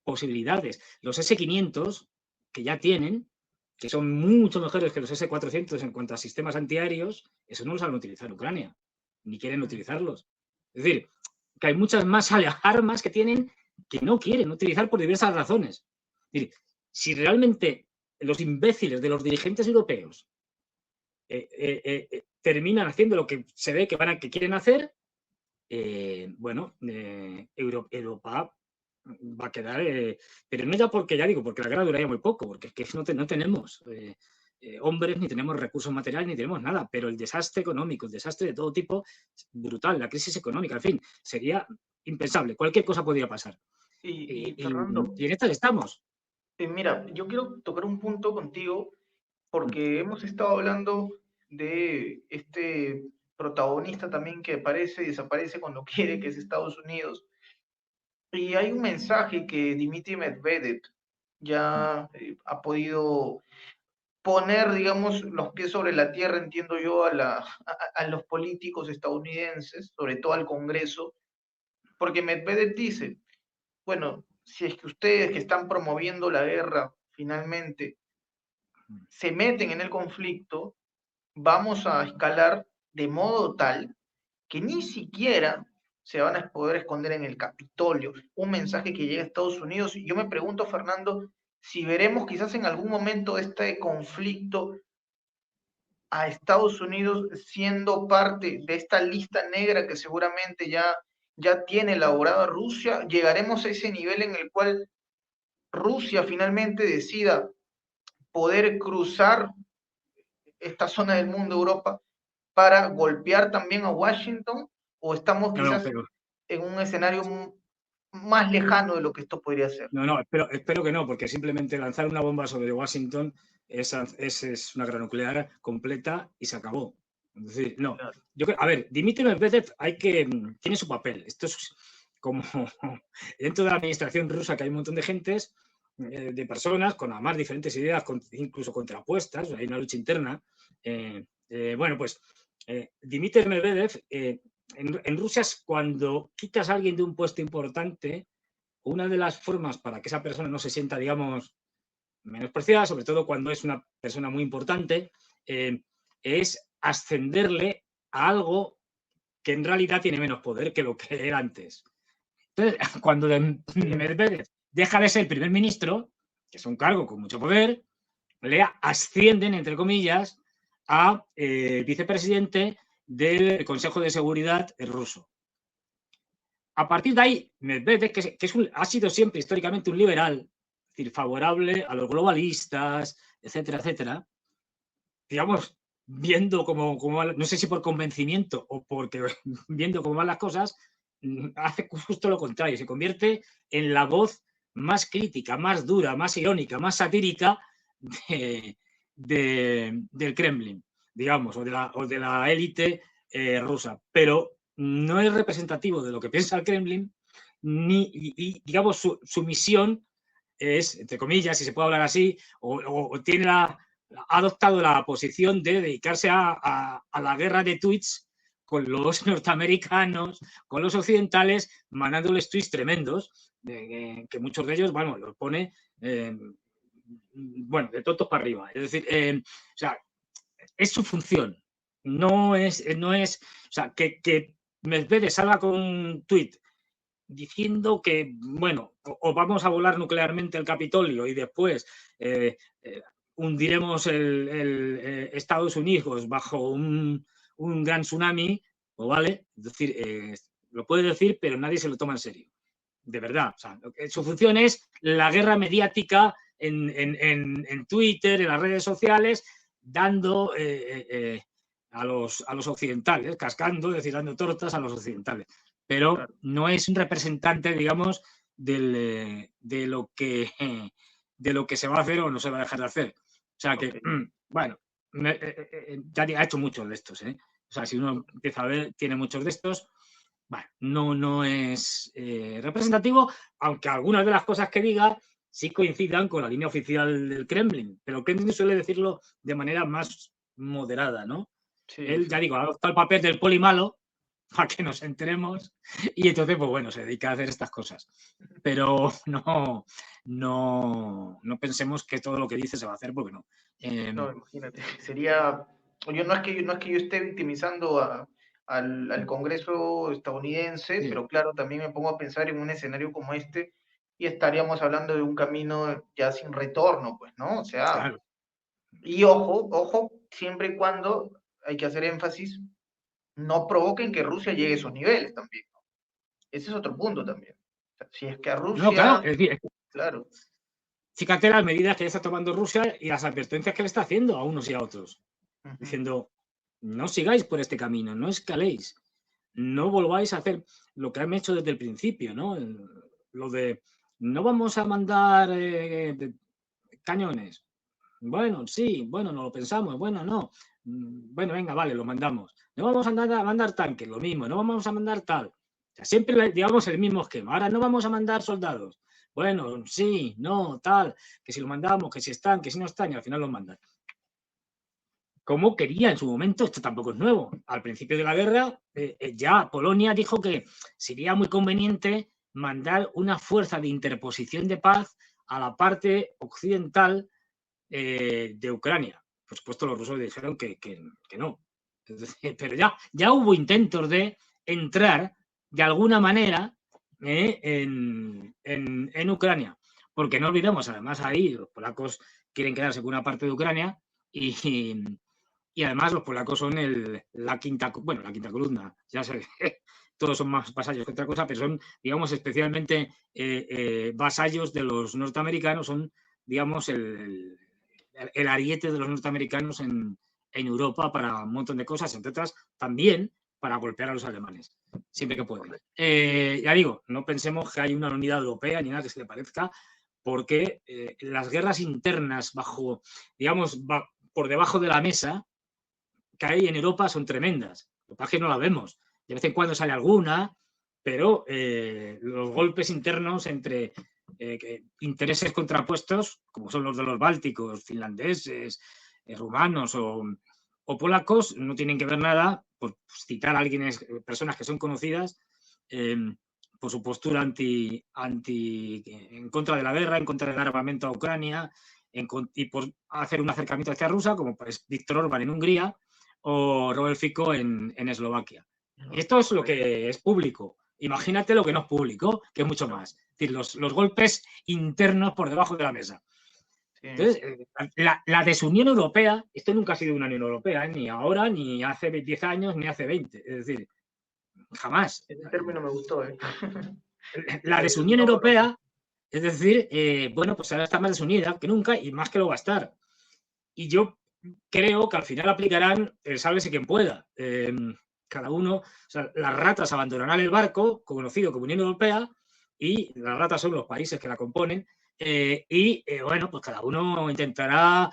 posibilidades. Los S-500 que ya tienen, que son mucho mejores que los S-400 en cuanto a sistemas antiaéreos, eso no lo saben utilizar en Ucrania, ni quieren utilizarlos. Es decir, que hay muchas más armas que tienen que no quieren utilizar por diversas razones. Es decir, si realmente los imbéciles de los dirigentes europeos terminan haciendo lo que se ve que quieren hacer, Europa va a quedar, pero no ya porque, ya digo, porque la guerra duraría muy poco, porque es que no tenemos hombres, ni tenemos recursos materiales, ni tenemos nada, pero el desastre económico, el desastre de todo tipo, brutal, la crisis económica, en fin, sería impensable, cualquier cosa podría pasar. Y Fernando, Y en estas estamos. mira, yo quiero tocar un punto contigo porque hemos estado hablando de este protagonista también que aparece y desaparece cuando quiere, que es Estados Unidos. Y hay un mensaje que Dmitry Medvedev ya ha podido poner, digamos, los pies sobre la tierra, entiendo yo, a los políticos estadounidenses, sobre todo al Congreso, porque Medvedev dice, bueno, si es que ustedes que están promoviendo la guerra finalmente se meten en el conflicto, vamos a escalar de modo tal que ni siquiera se van a poder esconder en el Capitolio. Un mensaje que llega a Estados Unidos. Y yo me pregunto, Fernando, si veremos quizás en algún momento este conflicto a Estados Unidos siendo parte de esta lista negra que seguramente ya tiene elaborada Rusia. Llegaremos a ese nivel en el cual Rusia finalmente decida poder cruzar esta zona del mundo, Europa, para golpear también a Washington, o estamos quizás en un escenario más lejano de lo que esto podría ser? No, espero que no, porque simplemente lanzar una bomba sobre Washington es una guerra nuclear completa y se acabó. Es decir, no. Claro. A ver, Dmitry Medvedev tiene su papel. Esto es como dentro de la administración rusa, que hay un montón de gentes, de personas con además diferentes ideas, incluso contrapuestas, hay una lucha interna. Dmitry Medvedev, en Rusia es cuando quitas a alguien de un puesto importante, una de las formas para que esa persona no se sienta, digamos, menospreciada, sobre todo cuando es una persona muy importante, es ascenderle a algo que en realidad tiene menos poder que lo que era antes. Entonces, cuando Medvedev deja de ser primer ministro, que es un cargo con mucho poder, le ascienden, entre comillas, a vicepresidente del Consejo de Seguridad ruso. A partir de ahí, Medvedev, ha sido siempre históricamente un liberal, es decir, favorable a los globalistas, etcétera, etcétera, digamos, viendo cómo no sé si por convencimiento o porque viendo cómo van las cosas, hace justo lo contrario, se convierte en la voz más crítica, más dura, más irónica, más satírica del Kremlin, digamos, o de la élite rusa. Pero no es representativo de lo que piensa el Kremlin, y digamos, su misión es, entre comillas, si se puede hablar así, o ha adoptado la posición de dedicarse a la guerra de tweets con los norteamericanos, con los occidentales, mandándoles tweets tremendos, que muchos de ellos, bueno, los pone, de tontos para arriba. Es decir, o sea, es su función. No es, o sea, que Medvedev salga con un tuit diciendo que, bueno, o vamos a volar nuclearmente el Capitolio y después hundiremos el Estados Unidos bajo un gran tsunami, o vale, es decir, lo puede decir, pero nadie se lo toma en serio. De verdad, o sea, su función es la guerra mediática en Twitter, en las redes sociales, dando a los occidentales, cascando, es decir, dando tortas a los occidentales. Pero no es un representante, digamos, de lo que se va a hacer o no se va a dejar de hacer. O sea que, bueno, ya ha hecho muchos de estos, ¿eh? O sea, si uno empieza a ver, tiene muchos de estos. Bueno, no es representativo, aunque algunas de las cosas que diga sí coincidan con la línea oficial del Kremlin, pero el Kremlin suele decirlo de manera más moderada, ¿no? Sí, Él, ya digo, ha adoptado el papel del poli malo, para que nos enteremos, y entonces, pues bueno, se dedica a hacer estas cosas. Pero no pensemos que todo lo que dice se va a hacer, porque no. No, imagínate, sería, no es que yo esté victimizando al Congreso estadounidense, Sí, pero claro, también me pongo a pensar en un escenario como este y estaríamos hablando de un camino ya sin retorno, pues, ¿no? O sea, claro. y ojo, siempre y cuando, hay que hacer énfasis, no provoquen que Rusia llegue a esos niveles también, ¿no? Ese es otro punto también. O sea, si es que a No, claro, Rusia, es decir, claro, fíjate las medidas que está tomando Rusia y las advertencias que le está haciendo a unos y a otros, ujú, diciendo, no sigáis por este camino, no escaléis, no volváis a hacer lo que han hecho desde el principio, ¿no? Lo de, no vamos a mandar cañones. Bueno, sí, bueno, no lo pensamos, bueno, no. Bueno, venga, vale, lo mandamos. No vamos a mandar tanques, lo mismo, no vamos a mandar tal. O sea, siempre digamos el mismo esquema. Ahora no vamos a mandar soldados. Bueno, sí, no, tal, que si lo mandamos, que si están, que si no están, y al final los mandan. Como quería en su momento, esto tampoco es nuevo. Al principio de la guerra, ya Polonia dijo que sería muy conveniente mandar una fuerza de interposición de paz a la parte occidental de Ucrania. Por supuesto, los rusos dijeron que no. Pero ya hubo intentos de entrar de alguna manera en Ucrania. Porque no olvidemos, además, ahí los polacos quieren quedarse con una parte de Ucrania y además los polacos son la quinta columna. Ya sé, todos son más vasallos que otra cosa, pero son, digamos, especialmente vasallos de los norteamericanos, son, digamos, el ariete de los norteamericanos en Europa para un montón de cosas, entre otras también para golpear a los alemanes, siempre que pueden. Ya digo, no pensemos que hay una unidad europea ni nada que se le parezca, porque las guerras internas bajo, digamos, por debajo de la mesa que hay en Europa son tremendas. Lo que pasa es que no las vemos. De vez en cuando sale alguna, pero los golpes internos entre intereses contrapuestos, como son los de los bálticos, finlandeses, rumanos o polacos, no tienen que ver nada, por citar a alguien, personas que son conocidas, por su postura en contra de la guerra, en contra del armamento a Ucrania, y por hacer un acercamiento hacia Rusia, como pues Víctor Orbán en Hungría o Robert Fico en Eslovaquia. Esto es lo que es público. Imagínate lo que no es público, que es mucho más. Es decir, los golpes internos por debajo de la mesa. sí. Entonces, la desunión europea, esto nunca ha sido una Unión Europea, ni ahora, ni hace 10 años, ni hace 20. Es decir, jamás. Ese término me gustó, ¿eh? La desunión europea, es decir, bueno, pues ahora está más desunida que nunca y más que lo va a estar. Y yo creo que al final aplicarán el sálvese quien pueda. Cada uno, o sea, las ratas abandonarán el barco, conocido como Unión Europea, y las ratas son los países que la componen, bueno, pues cada uno intentará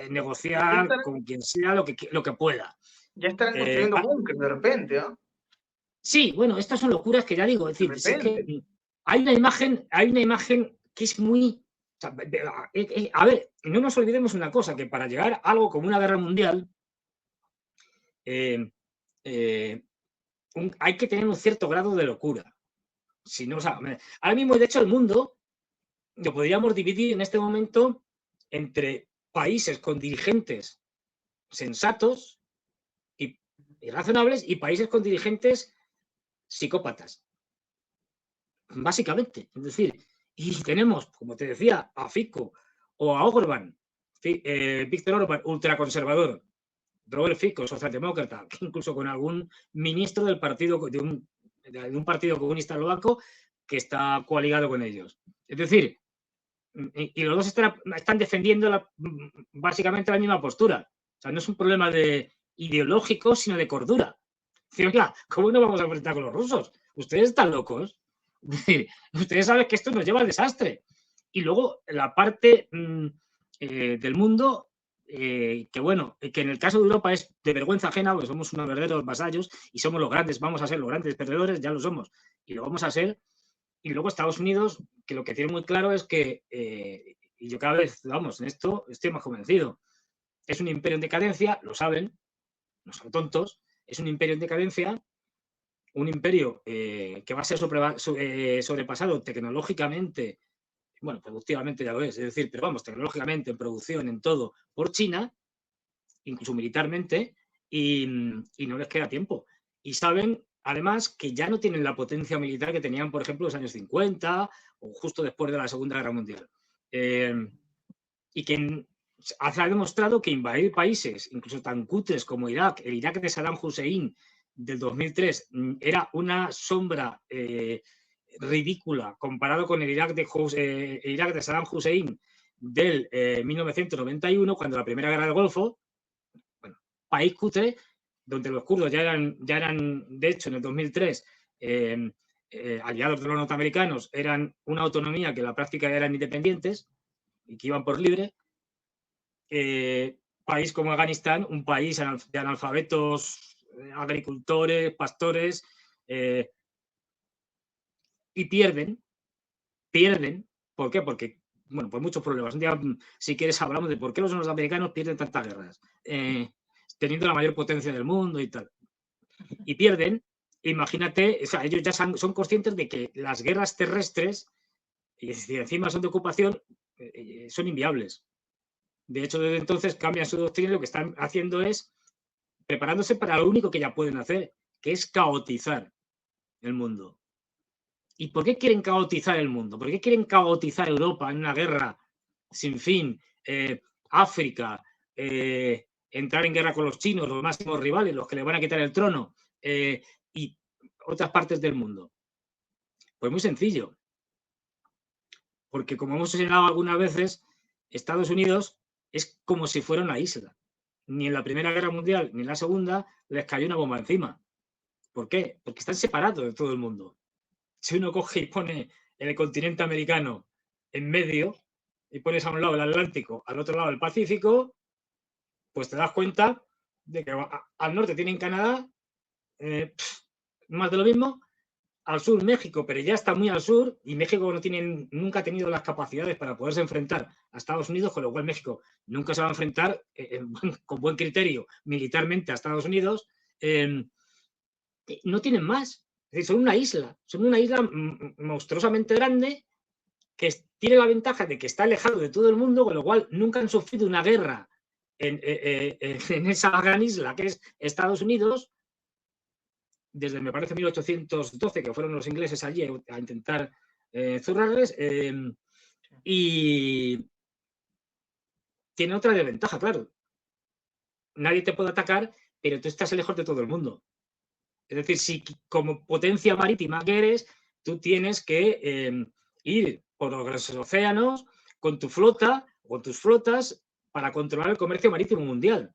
negociar con quien sea lo que pueda. Ya estarán construyendo búnkeres de repente, ¿ah? Sí, bueno, estas son locuras que ya digo, es De decir, si es que repente. hay una imagen que es muy... O sea, a ver, no nos olvidemos una cosa, que para llegar a algo como una guerra mundial, eh, eh, hay que tener un cierto grado de locura. Si no, o sea, ahora mismo, de hecho, el mundo lo podríamos dividir en este momento entre países con dirigentes sensatos y razonables y países con dirigentes psicópatas, básicamente. Es decir, y tenemos, como te decía, a Fico o a Orbán, Víctor Orbán, ultraconservador, Robert Fico, socialdemócrata, incluso con algún ministro del partido, de un partido comunista eslovaco que está coaligado con ellos. Es decir, y los dos están defendiendo básicamente la misma postura. O sea, no es un problema ideológico, sino de cordura. Oiga, ¿cómo no vamos a enfrentar con los rusos? Ustedes están locos. Es decir, ustedes saben que esto nos lleva al desastre. Y luego la parte del mundo que bueno, que en el caso de Europa es de vergüenza ajena, porque somos unos verdaderos vasallos y somos los grandes, vamos a ser los grandes perdedores, ya lo somos, y lo vamos a ser. Y luego Estados Unidos, que lo que tiene muy claro es que, y yo cada vez, vamos, en esto estoy más convencido, es un imperio en decadencia, lo saben, no son tontos, es un imperio en decadencia un imperio que va a ser sobrepasado tecnológicamente, bueno, productivamente ya lo es decir, pero vamos, tecnológicamente, en producción, en todo, por China, incluso militarmente, y no les queda tiempo. Y saben, además, que ya no tienen la potencia militar que tenían, por ejemplo, en los años 50 o justo después de la Segunda Guerra Mundial. Y que se ha demostrado que invadir países, incluso tan cutres como Irak, el Irak de Saddam Hussein del 2003, era una sombra ridícula comparado con el Irak de Saddam Hussein del 1991, cuando la Primera Guerra del Golfo, bueno, país cutre, donde los kurdos ya eran de hecho, en el 2003, aliados de los norteamericanos, eran una autonomía que en la práctica eran independientes y que iban por libre. País como Afganistán, un país de analfabetos, agricultores, pastores, y pierden. ¿Por qué? Porque, bueno, pues muchos problemas. Un día, si quieres, hablamos de por qué los norteamericanos pierden tantas guerras, teniendo la mayor potencia del mundo y tal. Y pierden, imagínate, o sea, ellos ya son conscientes de que las guerras terrestres, y si encima son de ocupación, son inviables. De hecho, desde entonces cambian su doctrina y lo que están haciendo es preparándose para lo único que ya pueden hacer, que es caotizar el mundo. ¿Y por qué quieren caotizar el mundo? ¿Por qué quieren caotizar Europa en una guerra sin fin? África, entrar en guerra con los chinos, los máximos rivales, los que le van a quitar el trono, y otras partes del mundo. Pues muy sencillo. Porque como hemos señalado algunas veces, Estados Unidos es como si fuera una isla. Ni en la Primera Guerra Mundial ni en la Segunda les cayó una bomba encima. ¿Por qué? Porque están separados de todo el mundo. Si uno coge y pone el continente americano en medio y pones a un lado el Atlántico, al otro lado el Pacífico, pues te das cuenta de que al norte tienen Canadá, más de lo mismo, al sur México, pero ya está muy al sur y México nunca ha tenido las capacidades para poderse enfrentar a Estados Unidos, con lo cual México nunca se va a enfrentar con buen criterio militarmente a Estados Unidos. No tienen más. Es decir, son una isla monstruosamente grande que tiene la ventaja de que está alejado de todo el mundo, con lo cual nunca han sufrido una guerra en esa gran isla que es Estados Unidos, desde, me parece, 1812, que fueron los ingleses allí a intentar zurrarles, y tiene otra desventaja, claro. Nadie te puede atacar, pero tú estás lejos de todo el mundo. Es decir, si como potencia marítima que eres, tú tienes que ir por los océanos con tu flota o tus flotas para controlar el comercio marítimo mundial,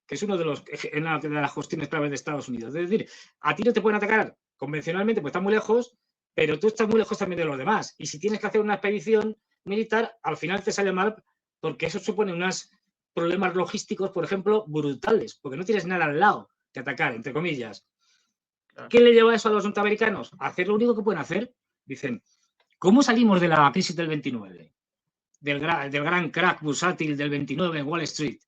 que es una de las cuestiones claves de Estados Unidos. Es decir, a ti no te pueden atacar convencionalmente, pues estás muy lejos, pero tú estás muy lejos también de los demás. Y si tienes que hacer una expedición militar, al final te sale mal, porque eso supone unos problemas logísticos, por ejemplo, brutales, porque no tienes nada al lado que atacar, entre comillas. ¿Qué le lleva eso a los norteamericanos? A hacer lo único que pueden hacer. Dicen, ¿cómo salimos de la crisis del 29? Del gran crack bursátil del 29 en Wall Street,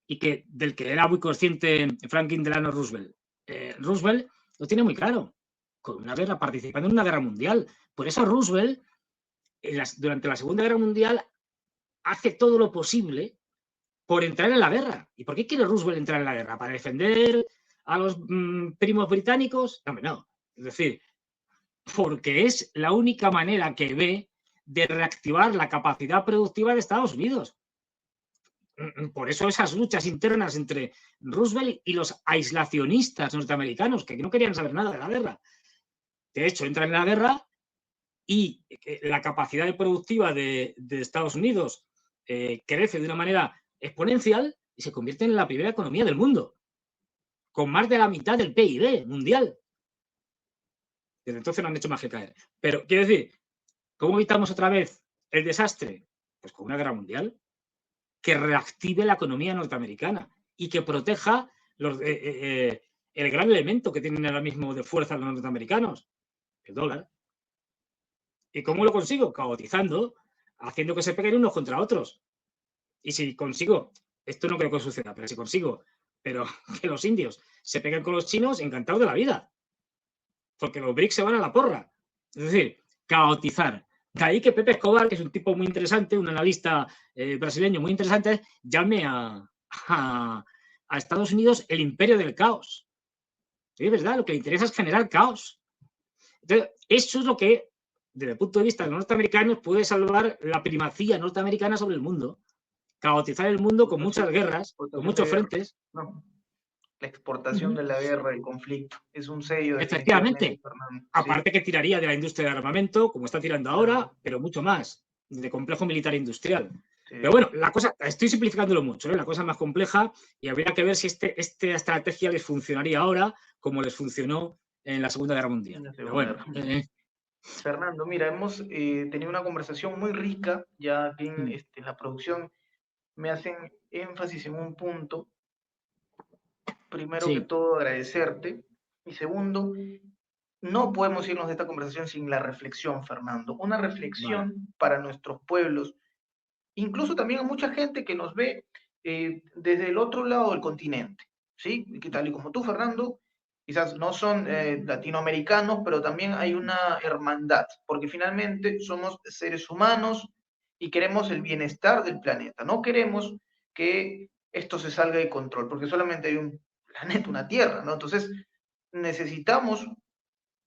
y del que era muy consciente Franklin Delano Roosevelt. Roosevelt lo tiene muy claro, con una guerra, participando en una guerra mundial. Por eso Roosevelt, durante la Segunda Guerra Mundial, hace todo lo posible por entrar en la guerra. ¿Y por qué quiere Roosevelt entrar en la guerra? ¿Para defender a los primos británicos? No. Es decir, porque es la única manera que ve de reactivar la capacidad productiva de Estados Unidos. Por eso esas luchas internas entre Roosevelt y los aislacionistas norteamericanos, que no querían saber nada de la guerra. De hecho, entran en la guerra y la capacidad productiva de Estados Unidos crece de una manera exponencial y se convierte en la primera economía del mundo, con más de la mitad del PIB mundial. Desde entonces no han hecho más que caer. Pero, quiero decir, ¿cómo evitamos otra vez el desastre? Pues con una guerra mundial que reactive la economía norteamericana y que proteja el gran elemento que tienen ahora mismo de fuerza los norteamericanos, el dólar. ¿Y cómo lo consigo? Caotizando, haciendo que se peguen unos contra otros. Y si consigo, esto no creo que suceda, pero si consigo pero que los indios se peguen con los chinos, encantados de la vida, porque los BRICS se van a la porra. Es decir, caotizar. De ahí que Pepe Escobar, que es un tipo muy interesante, un analista brasileño muy interesante, llame a Estados Unidos el imperio del caos. Sí, es verdad, lo que le interesa es generar caos. Entonces, eso es lo que, desde el punto de vista de los norteamericanos, puede salvar la primacía norteamericana sobre el mundo. Caotizar el mundo con muchas guerras, con muchos frentes. No. La exportación de la guerra, del conflicto. Es un sello, definitivamente, Efectivamente. Fernando. Aparte que tiraría de la industria de armamento, como está tirando ahora, pero mucho más, de complejo militar e industrial. Sí. Pero bueno, la cosa, estoy simplificándolo mucho, la cosa es más compleja y habría que ver si esta estrategia les funcionaría ahora como les funcionó en la Segunda Guerra Mundial. Pero bueno, Fernando, mira, hemos tenido una conversación muy rica, ya aquí en la producción me hacen énfasis en un punto. Primero que todo, agradecerte. Y segundo, no podemos irnos de esta conversación sin la reflexión, Fernando. Una reflexión para nuestros pueblos, incluso también a mucha gente que nos ve desde el otro lado del continente, ¿sí? Que tal y como tú, Fernando, quizás no son latinoamericanos, pero también hay una hermandad, porque finalmente somos seres humanos y queremos el bienestar del planeta. No queremos que esto se salga de control, porque solamente hay un planeta, una Tierra, ¿no? Entonces, necesitamos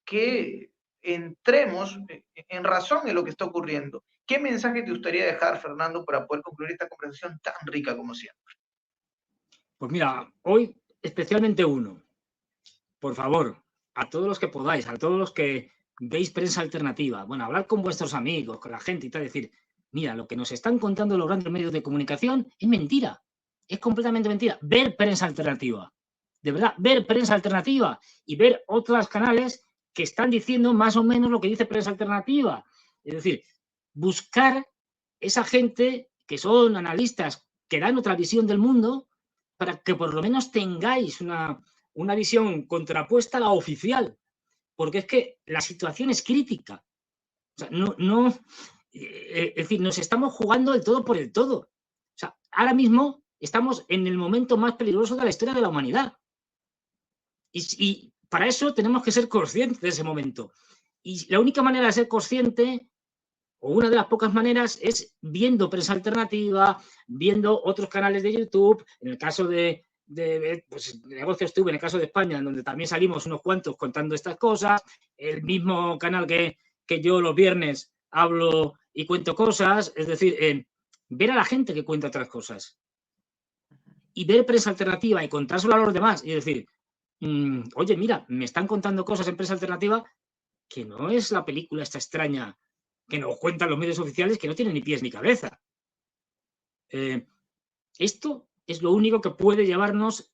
que entremos en razón en lo que está ocurriendo. ¿Qué mensaje te gustaría dejar, Fernando, para poder concluir esta conversación tan rica como siempre? Pues mira, hoy especialmente uno. Por favor, a todos los que podáis, a todos los que veis prensa alternativa, bueno, hablar con vuestros amigos, con la gente y tal, decir, mira, lo que nos están contando los grandes medios de comunicación es mentira, es completamente mentira. Ver prensa alternativa, de verdad, ver prensa alternativa y ver otros canales que están diciendo más o menos lo que dice prensa alternativa. Es decir, buscar esa gente que son analistas que dan otra visión del mundo para que por lo menos tengáis una visión contrapuesta a la oficial, porque es que la situación es crítica. O sea, es decir, nos estamos jugando el todo por el todo. O sea, ahora mismo estamos en el momento más peligroso de la historia de la humanidad. Y para eso tenemos que ser conscientes de ese momento. Y la única manera de ser consciente, o una de las pocas maneras, es viendo prensa alternativa, viendo otros canales de YouTube. En el caso de negocios tuve, en el caso de España, en donde también salimos unos cuantos contando estas cosas, el mismo canal que yo los viernes hablo y cuento cosas, es decir, ver a la gente que cuenta otras cosas y ver prensa alternativa y contárselo a los demás y decir, oye, mira, me están contando cosas en prensa alternativa que no es la película esta extraña que nos cuentan los medios oficiales, que no tienen ni pies ni cabeza. Esto es lo único que puede llevarnos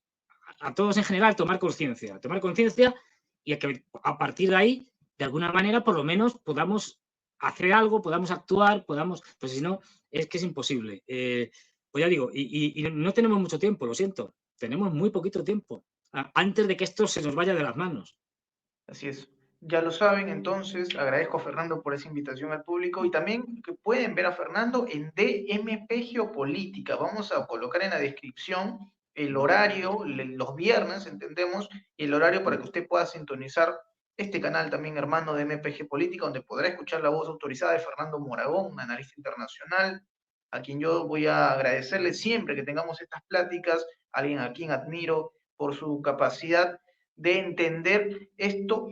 a todos en general a tomar conciencia y a que a partir de ahí, de alguna manera, por lo menos podamos hacer algo, podamos actuar, pues si no, es que es imposible. Pues ya digo, y no tenemos mucho tiempo, lo siento, tenemos muy poquito tiempo antes de que esto se nos vaya de las manos. Así es. Ya lo saben, entonces agradezco a Fernando por esa invitación al público y también que pueden ver a Fernando en DMP Geopolítica. Vamos a colocar en la descripción el horario, los viernes, entendemos, y el horario para que usted pueda sintonizar este canal también, hermano de MP Geopolítica, donde podrá escuchar la voz autorizada de Fernando Moragón, un analista internacional, a quien yo voy a agradecerle siempre que tengamos estas pláticas, alguien a quien admiro por su capacidad de entender esto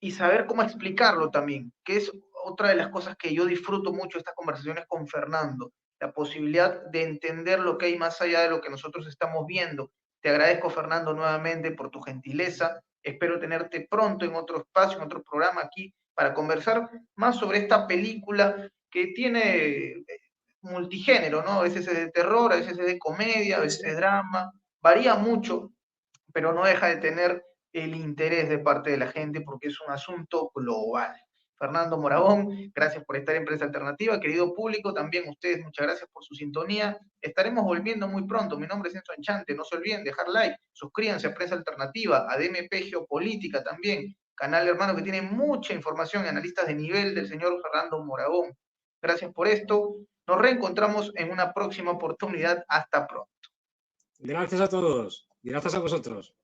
y saber cómo explicarlo también, que es otra de las cosas que yo disfruto mucho de estas conversaciones con Fernando, la posibilidad de entender lo que hay más allá de lo que nosotros estamos viendo. Te agradezco, Fernando, nuevamente por tu gentileza. Espero tenerte pronto en otro espacio, en otro programa aquí, para conversar más sobre esta película que tiene multigénero, ¿no? A veces es de terror, a veces es de comedia, a veces es drama, varía mucho, pero no deja de tener el interés de parte de la gente porque es un asunto global. Fernando Moragón, gracias por estar en Prensa Alternativa. Querido público, también ustedes, muchas gracias por su sintonía. Estaremos volviendo muy pronto. Mi nombre es Enzo Enchante. No se olviden dejar like, suscríbanse a Prensa Alternativa, a DMP Geopolítica también, canal hermano que tiene mucha información y analistas de nivel del señor Fernando Moragón. Gracias por esto. Nos reencontramos en una próxima oportunidad. Hasta pronto. Gracias a todos. Gracias a vosotros.